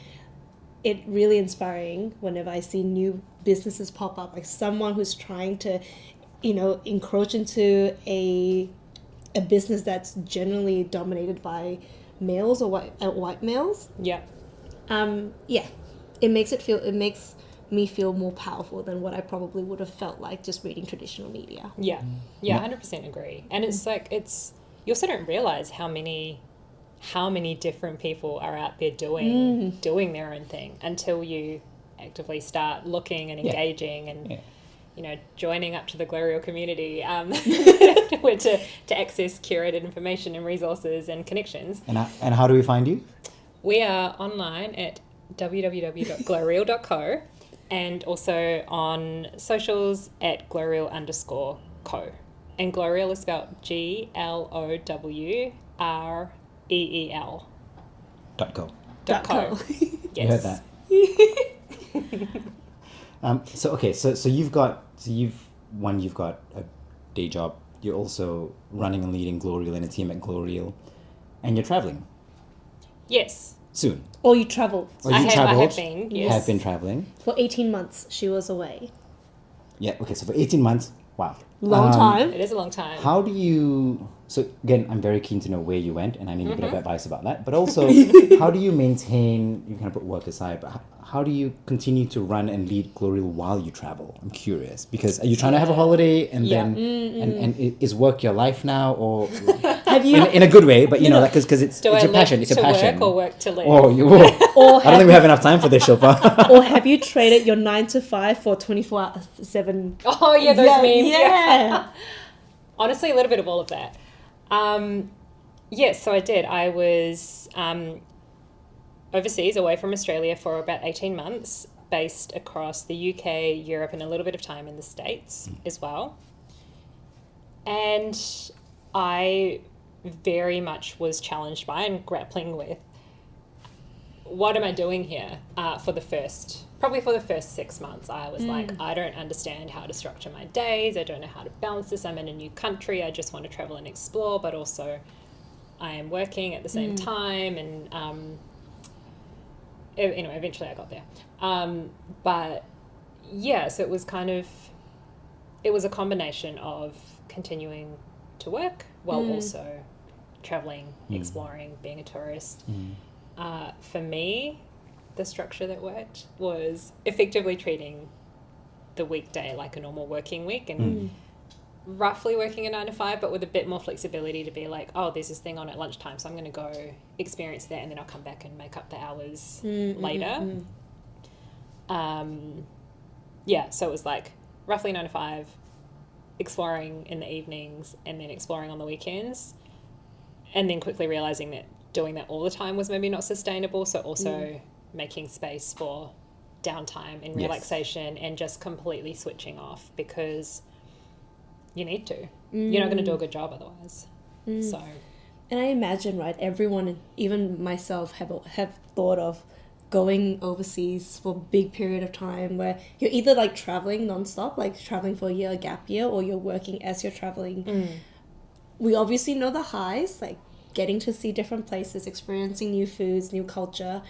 it really inspiring whenever I see new businesses pop up, like someone who's trying to, you know, encroach into a business that's generally dominated by males or white males. Yeah. It makes me feel more powerful than what I probably would have felt like just reading traditional media. Yeah. Yeah, 100% agree. And it's like, you also don't realise how many different people are out there doing their own thing until you actively start looking and engaging and you know, joining up to the Glowreel community to access curated information and resources and connections. And how do we find you? We are online at www.glowreel.co and also on socials at glowreel_co. And Glowreel is spelled GLOWREEL. .co. .co. Yes. You heard that. So you've got a day job. You're also running and leading Glowreel and a team at Glowreel, and you're traveling. Yes. Soon. Or you travelled. I have been. Yes. Have been traveling. For 18 months, she was away. Yeah. Okay. So for 18 months, wow. Long time. It is a long time. How do you... So again, I'm very keen to know where you went, and I need a bit of advice about that. But also, how do you maintain... You kind of put work aside, but how do you continue to run and lead Glowreel while you travel? I'm curious. Because are you trying to have a holiday and then... And is work your life now? Or... Have you... In a good way, but you know, because it's your passion. It's your passion. Work or work to live? Or I don't think we have enough time for this, Shilpa. Or have you traded your 9-to-5 for 24/7? Oh, yeah, those memes. Yeah. Honestly, a little bit of all of that. Yes, so I did. I was overseas, away from Australia for about 18 months, based across the UK, Europe, and a little bit of time in the States as well. And I very much was challenged by and grappling with, what am I doing here? For the first 6 months, I was like, I don't understand how to structure my days. I don't know how to balance this. I'm in a new country. I just want to travel and explore, but also I am working at the same time. And anyway, eventually I got there. But yeah, so it was a combination of continuing to work while also traveling, exploring, being a tourist. For me, the structure that worked was effectively treating the weekday like a normal working week and roughly working a 9 to 5, but with a bit more flexibility to be like, oh, there's this thing on at lunchtime, so I'm going to go experience that, and then I'll come back and make up the hours later. Yeah, so it was like roughly 9 to 5, exploring in the evenings, and then exploring on the weekends, and then quickly realizing that doing that all the time was maybe not sustainable. So also making space for downtime and relaxation and just completely switching off, because you need to. You're not going to do a good job otherwise. So, and I imagine, right, everyone, even myself, have thought of going overseas for a big period of time where you're either like traveling nonstop, like traveling for a year, a gap year, or you're working as you're traveling. We obviously know the highs, like getting to see different places, experiencing new foods, new culture.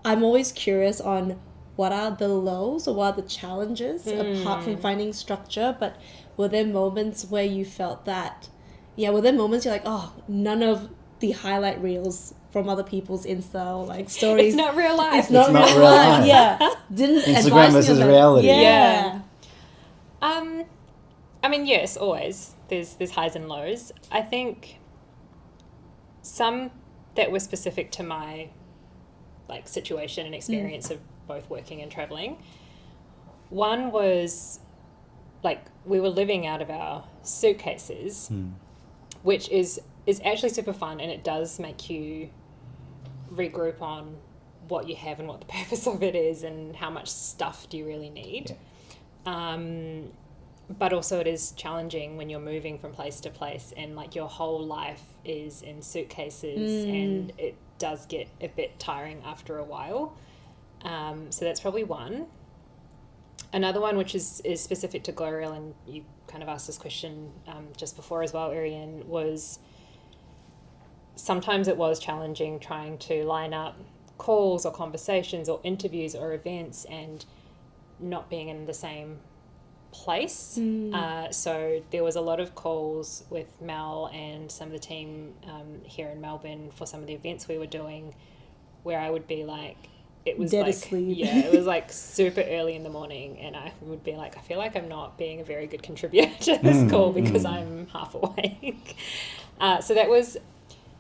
I'm always curious on what are the lows or what are the challenges apart from finding structure. But were there moments where you felt that, were there moments you're like, oh, none of the highlight reels from other people's Insta or like stories. It's not real life. It's not real life. Yeah. Didn't Instagram versus reality. Yeah. I mean, yes, always. There's highs and lows. I think some that were specific to my like situation and experience of both working and traveling. One was like we were living out of our suitcases, which is actually super fun, and it does make you regroup on what you have and what the purpose of it is and how much stuff do you really need. But also it is challenging when you're moving from place to place and like your whole life is in suitcases, and it does get a bit tiring after a while. So that's probably one. Another one, which is specific to Glowreel, and you kind of asked this question just before as well, Ariane, was sometimes it was challenging trying to line up calls or conversations or interviews or events and not being in the same place. So there was a lot of calls with Mel and some of the team here in Melbourne for some of the events we were doing, where I would be like, it was dead like asleep. It was like super early in the morning, and I would be like, I feel like I'm not being a very good contributor to this call because I'm half awake. So that was,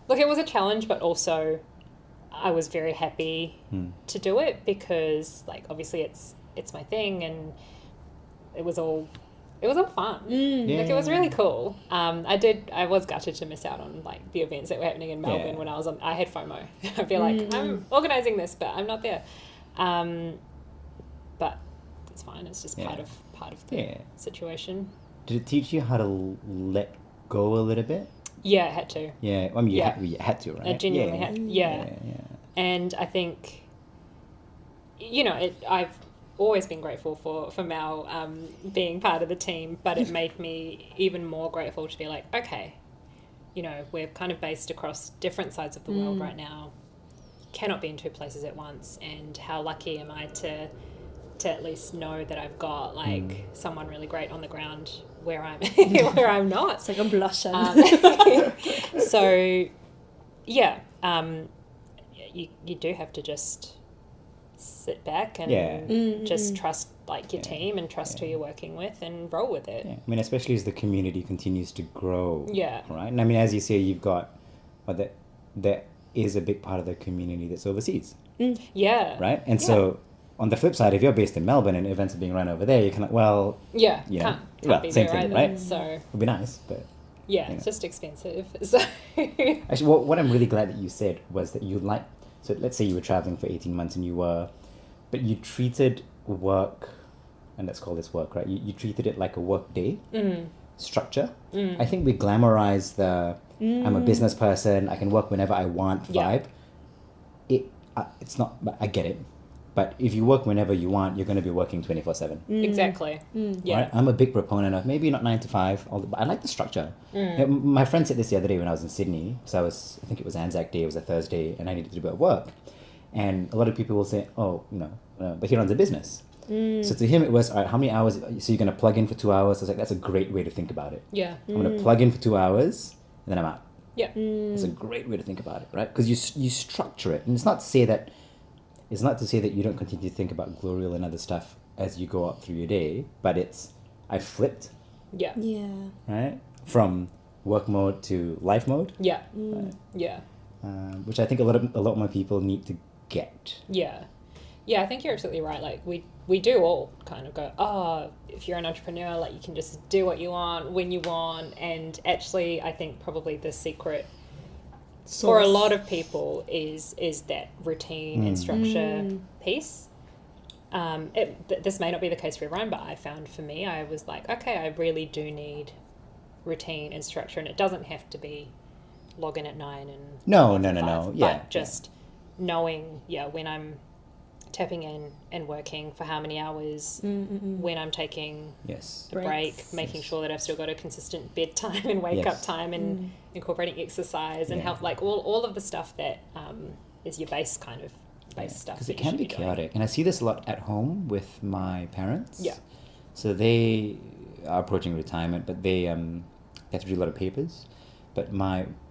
look, it was a challenge, but also I was very happy to do it because like obviously it's my thing, and it was all fun. Like it was really cool. I was gutted to miss out on like the events that were happening in Melbourne when I had FOMO. I feel like I'm organising this, but I'm not there. But it's fine. It's just part of the situation. Did it teach you how to let go a little bit? Yeah, I had to. Yeah, I mean, you had to, right? I genuinely had. Yeah. And I think, I've always been grateful for Mal being part of the team, but it made me even more grateful to be like, okay, we're kind of based across different sides of the world right now, cannot be in two places at once, and how lucky am I to at least know that I've got like someone really great on the ground where I'm where I'm not. It's like I'm blushing. So yeah, you do have to just sit back and just trust like your team and trust who you're working with and roll with it. I mean, especially as the community continues to grow. Right? And I mean, as you say, you've got there is a big part of the community that's overseas. Yeah. Right? And so on the flip side, if you're based in Melbourne and events are being run over there, you're kind of, well, can't be same there thing, either, right? So it'd be nice, but it's just expensive. So actually, what I'm really glad that you said was that so let's say you were traveling for 18 months and but you treated work, and let's call this work, right? You treated it like a work day structure. I think we glamorize the I'm a business person, I can work whenever I want vibe. It's not, I get it. But if you work whenever you want, you're going to be working 24/7. Exactly. Yeah. Right? I'm a big proponent of maybe not 9 to 5, but I like the structure. My friend said this the other day when I was in Sydney. So I think it was Anzac Day, it was a Thursday, and I needed to do a bit of work. And a lot of people will say, but he runs a business. So to him it was, all right, how many hours, so you're going to plug in for 2 hours? I was like, that's a great way to think about it. Yeah. I'm going to plug in for 2 hours, and then I'm out. Yeah. It's a great way to think about it, right? Because you structure it. And it's not to say that you don't continue to think about Glowreel and other stuff as you go up through your day, but I flipped Yeah. Yeah. Right? From work mode to life mode. Yeah. Right? Yeah. Which I think a lot more people need to get. Yeah. Yeah, I think you're absolutely right. Like, we do all kind of go, oh, if you're an entrepreneur, like, you can just do what you want, when you want. And actually, I think probably the secret for a lot of people is that routine and structure piece. This may not be the case for everyone, but I found for me, I was like, okay, I really do need routine and structure. And it doesn't have to be log in at 9 and... No. But Yeah. just knowing, when I'm tapping in and working for how many hours, when I'm taking a break, making sure that I've still got a consistent bedtime and wake up time, and incorporating exercise and health, like all of the stuff that is your base kind of stuff. Because it can be chaotic. And I see this a lot at home with my parents. Yeah. So they are approaching retirement, but they have to do a lot of papers. But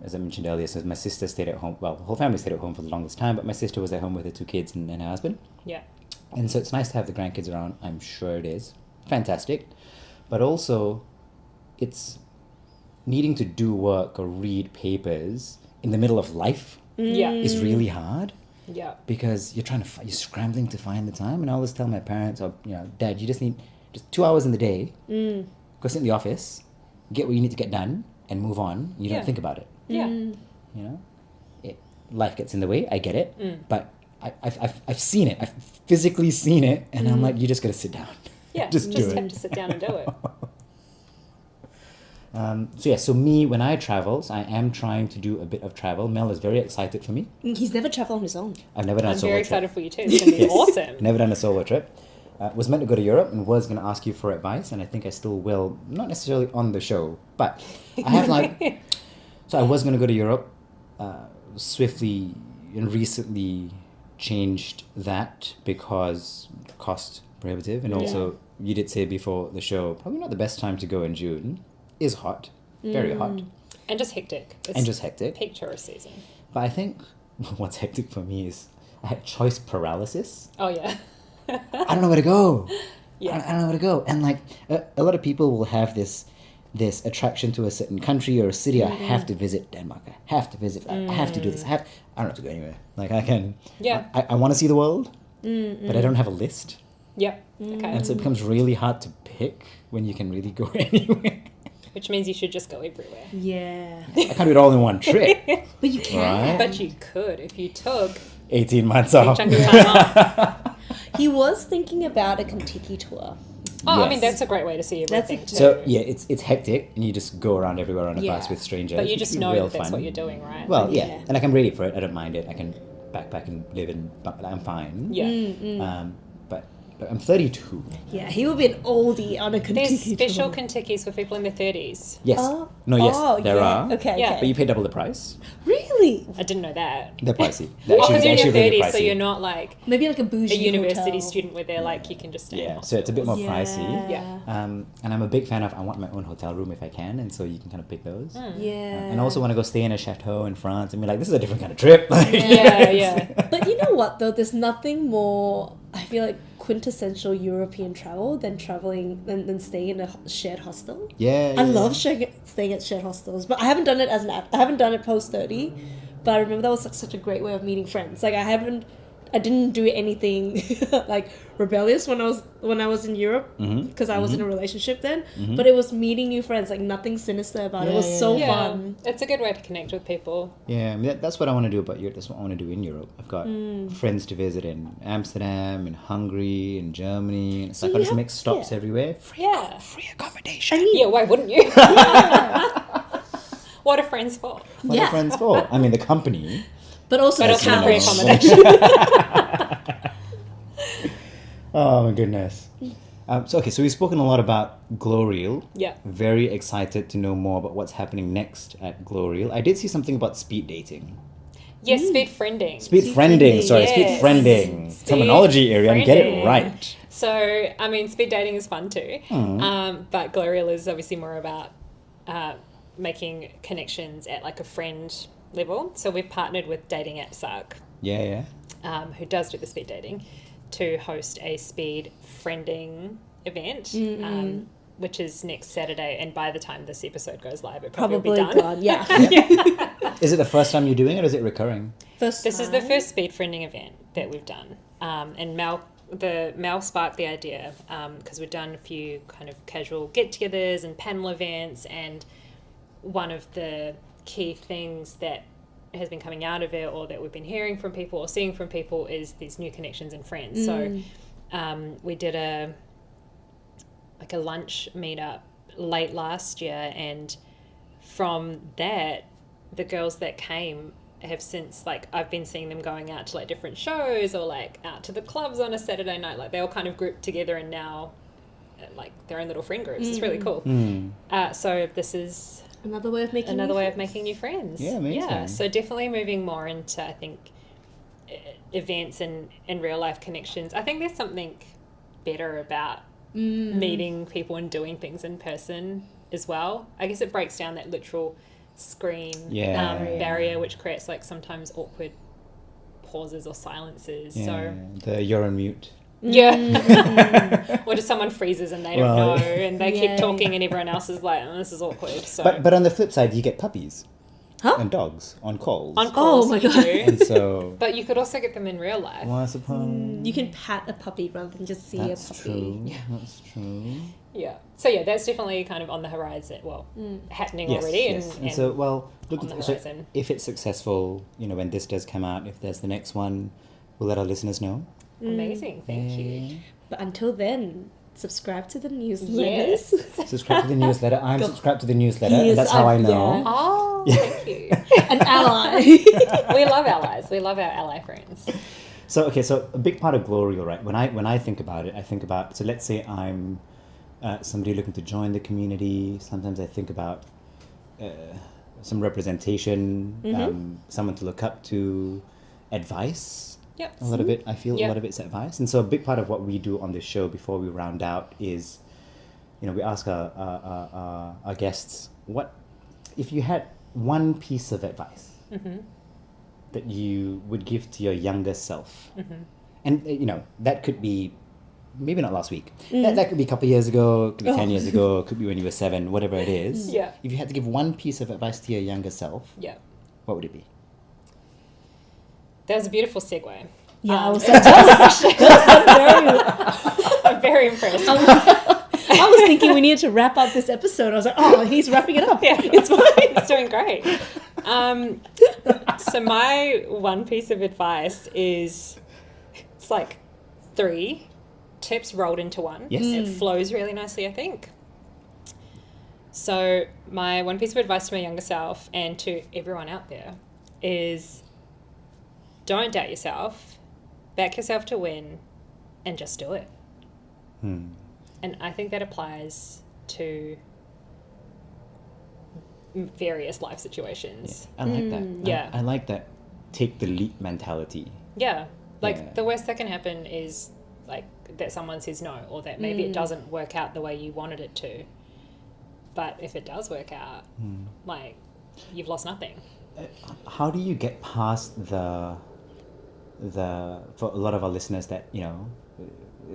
as I mentioned earlier, so my sister stayed at home. Well, the whole family stayed at home for the longest time, but my sister was at home with her 2 kids and her husband. Yeah. And so it's nice to have the grandkids around. I'm sure it is. Fantastic. But also, it's needing to do work or read papers in the middle of life is really hard. Yeah. Because you're you're scrambling to find the time. And I always tell my parents, Dad, you just need 2 hours in the day. Go sit in the office, get what you need to get done, and move on. You don't think about it. Yeah. Life gets in the way. I get it. But I've seen it. I've physically seen it. And I'm like, you just got to sit down. Yeah. just do it. Have to sit down and do it. So me, when I travel, so I am trying to do a bit of travel. Mel is very excited for me. He's never traveled on his own. I've never done a solo trip. I'm very excited for you too. It's going to be awesome. Never done a solo trip. Was meant to go to Europe and was going to ask you for advice, and I think I still will, not necessarily on the show, but I have so I was going to go to Europe, swiftly and recently changed that because cost prohibitive, and also you did say before the show, probably not the best time to go in June. Is hot, very hot. And just hectic. Peak tourist season. But I think what's hectic for me is I had choice paralysis. Oh, yeah. I don't know where to go. Yeah. I don't know where to go. And like a lot of people will have this attraction to a certain country or a city. I have to visit Denmark. I have to visit. I have to do this. I don't have to go anywhere. Like I can. Yeah. I want to see the world, but I don't have a list. Yep. Okay. And so it becomes really hard to pick when you can really go anywhere. Which means you should just go everywhere. Yeah. I can't do it all in one trip. But you can. Right? But you could if you took 18 months off. a chunk of time off. He was thinking about a Kentucky tour. Oh, Yes. I mean, that's a great way to see everything too. So yeah, it's hectic, and you just go around everywhere on a bus with strangers. But you which just is know real that that's fun. what you're doing, right? Well, Yeah. and like I'm ready for it. I don't mind it. I can backpack and live in. I'm fine. Yeah. But I'm 32. Yeah, he will be an oldie on a Kentucky There's special tour. Kentuckys for people in their 30s. Yes. Oh. No. Yes. There yeah. are. Okay, Yeah. okay. But you pay double the price. Really? I didn't know that. They're pricey. They're Oh, because you're in your really 30s, so pricey. you're not like Maybe like a bougie a university hotel. student where they're like, you can just stay in Yeah. So it's a bit more hostels. pricey. Yeah. And I'm a big fan of. I want my own hotel room if I can, and so you can kind of pick those. Yeah. And I also want to go stay in a chateau in France and be like, this is a different kind of trip. Like, Yeah. But you know what though? There's nothing more, I feel like, quintessential European travel than than staying in a shared hostel. Yeah. I love staying at shared hostels, but I haven't done it I haven't done it post 30. But I remember that was like such a great way of meeting friends. Like I didn't do anything like rebellious when I was in Europe because I was in a relationship then. But it was meeting new friends, like nothing sinister about it. It was so fun. It's a good way to connect with people. Yeah, I mean, that's what I want to do about Europe. That's what I want to do in Europe. I've got friends to visit in Amsterdam, in Hungary, in Germany. And it's like I just make stops everywhere. Free accommodation. Yeah, why wouldn't you? What are friends for? What are friends for? I mean, the company. But also But the also free couch. accommodation. Oh my goodness. So we've spoken a lot about Glowreel. Yeah. Very excited to know more about what's happening next at Glowreel. I did see something about speed dating. Yes, speed friending. Speed friending. Sorry, Yes. speed friending. Speed Terminology area. Get it friending. right. So, I mean, speed dating is fun too. But Glowreel is obviously more about making connections at like a friend level. So we've partnered with dating app Sark, Yeah. who does do the speed dating, to host a speed friending event which is next Saturday, and by the time this episode goes live, it probably will be done. Gone, yeah. Is it the first time you're doing it, or is it recurring? This is the first speed friending event that we've done, and Mel sparked the idea because we've done a few kind of casual get-togethers and panel events, and one of the key things that has been coming out of it, or that we've been hearing from people or seeing from people, is these new connections and friends. So we did a lunch meetup late last year, and from that, the girls that came have since, like, I've been seeing them going out to like different shows or like out to the clubs on a Saturday night. Like, they all kind of grouped together and now like their own little friend groups. It's really cool. So this is another way of making new friends. Yeah, amazing. Yeah, so definitely moving more into, I think, events and real life connections. I think there's something better about meeting people and doing things in person as well. I guess it breaks down that literal screen barrier, which creates like sometimes awkward pauses or silences. So you're on mute. Or just someone freezes and they don't know, and they keep talking, and everyone else is like, oh, this is awkward. So but on the flip side, you get puppies and dogs on calls. Oh my god! And so, but you could also get them in real life. Well, I suppose you can pat a puppy rather than just see a puppy. True. That's true. Yeah. So yeah, that's definitely kind of on the horizon. Well, happening already. And so, well, look, on the horizon. If it's successful, when this does come out, if there's the next one, we'll let our listeners know. Amazing. Thank you. But until then, subscribe to the newsletters. Yes. Subscribe to the newsletter. I'm subscribed to the newsletter. Yes, that's how I know. Yeah. Oh, thank you. An ally. We love allies. We love our ally friends. So a big part of Glowreel, right? When I think about it, I think about, so let's say I'm somebody looking to join the community. Sometimes I think about some representation, someone to look up to, advice. Yep. A lot of it, I feel a lot of it's advice. And so a big part of what we do on this show before we round out is, we ask our guests, what if you had one piece of advice that you would give to your younger self? And, that could be maybe not last week. That could be a couple of years ago, could be 10 years ago, could be when you were 7, whatever it is. Yeah. If you had to give one piece of advice to your younger self, what would it be? That was a beautiful segue. Yeah, I was I'm very impressed. I was thinking we needed to wrap up this episode. I was like, oh, he's wrapping it up. Yeah, it's fine. It's doing great. So my one piece of advice is, it's like 3 tips rolled into one. Yes. It flows really nicely, I think. So my one piece of advice to my younger self and to everyone out there is, don't doubt yourself, back yourself to win, and just do it. And I think that applies to various life situations. I like that. Yeah. I like that take the leap mentality. Yeah. The worst that can happen is like that someone says no, or that maybe it doesn't work out the way you wanted it to. But if it does work out, like, you've lost nothing. How do you get past the for a lot of our listeners that,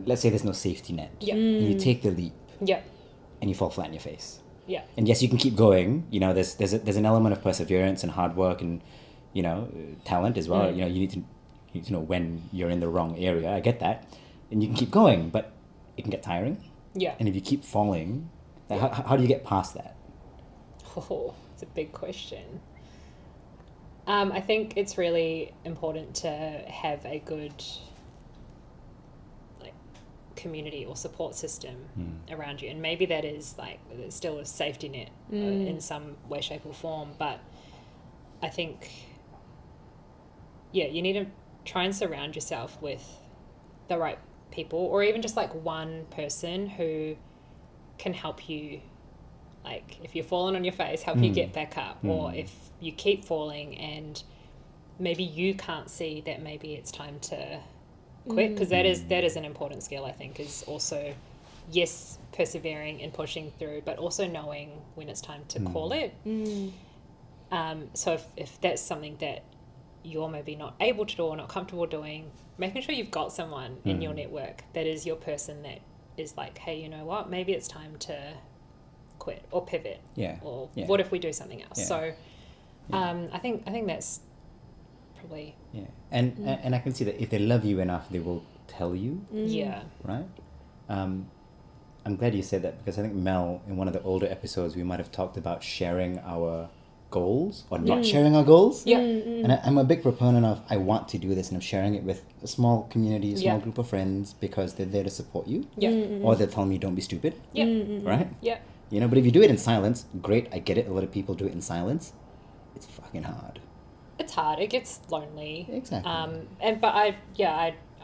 let's say there's no safety net. Yeah. And you take the leap. Yeah. And you fall flat on your face. Yeah. And yes, you can keep going. There's an element of perseverance and hard work and, talent as well. You need to know when you're in the wrong area. I get that. And you can keep going, but it can get tiring. Yeah. And if you keep falling, how do you get past that? Oh, it's a big question. I think it's really important to have a good community or support system around you, and maybe that is there's still a safety net in some way, shape or form, but I think you need to try and surround yourself with the right people, or even just one person who can help you, if you're falling on your face, help you get back up, or if you keep falling and maybe you can't see that maybe it's time to quit, because that is an important skill, I think, is also, yes, persevering and pushing through, but also knowing when it's time to call it. So if that's something that you're maybe not able to do or not comfortable doing, making sure you've got someone in your network that is your person that is like, hey, you know what, maybe it's time to quit or pivot, or Yeah. what if we do something else? Yeah. So I think that's probably and I can see that if they love you enough, they will tell you. Right. I'm glad you said that, because I think Mel, in one of the older episodes, we might have talked about sharing our goals or not sharing our goals. And I'm a big proponent of, I want to do this, and I'm sharing it with a small community, a small group of friends, because they're there to support you. Or they'll tell me, don't be stupid. Right? You know, but if you do it in silence, great, I get it. A lot of people do it in silence. It's fucking hard. It's hard. It gets lonely. Exactly. I'm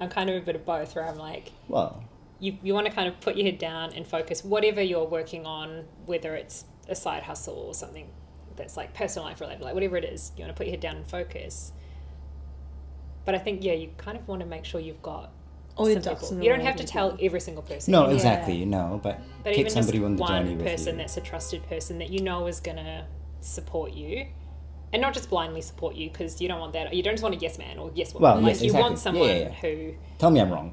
kind of a bit of both, where I'm like, well, you want to kind of put your head down and focus whatever you're working on, whether it's a side hustle or something that's like personal life related, like whatever it is, you want to put your head down and focus. But I think, you kind of want to make sure you've got all your ducks in a row. You don't have to tell every single person. No, exactly. No, but take somebody on the journey with you. But even just one person that's a trusted person that you know is going to support you. And not just blindly support you, because you don't want that. You don't just want a yes man or yes woman. Well, like, yes, you exactly. want someone who... Tell me I'm wrong.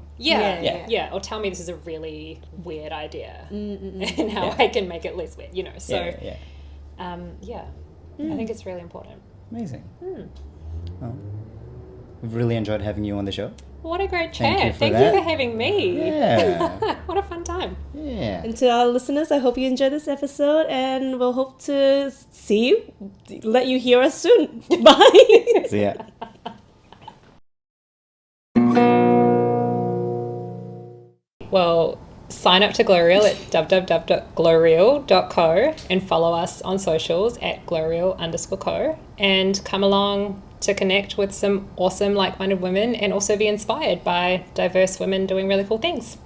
Or tell me this is a really weird idea and how I can make it less weird, you know. So, I think it's really important. Amazing. Well, we've really enjoyed having you on the show. What a great chat. Thank you for having me. Yeah. What a fun time. Yeah. And to our listeners, I hope you enjoyed this episode, and we'll hope to see you, let you hear us soon. Bye. See ya. Well, sign up to Glowreel at www.glowreel.co and follow us on socials at glowreel_co, and come along to connect with some awesome like-minded women and also be inspired by diverse women doing really cool things.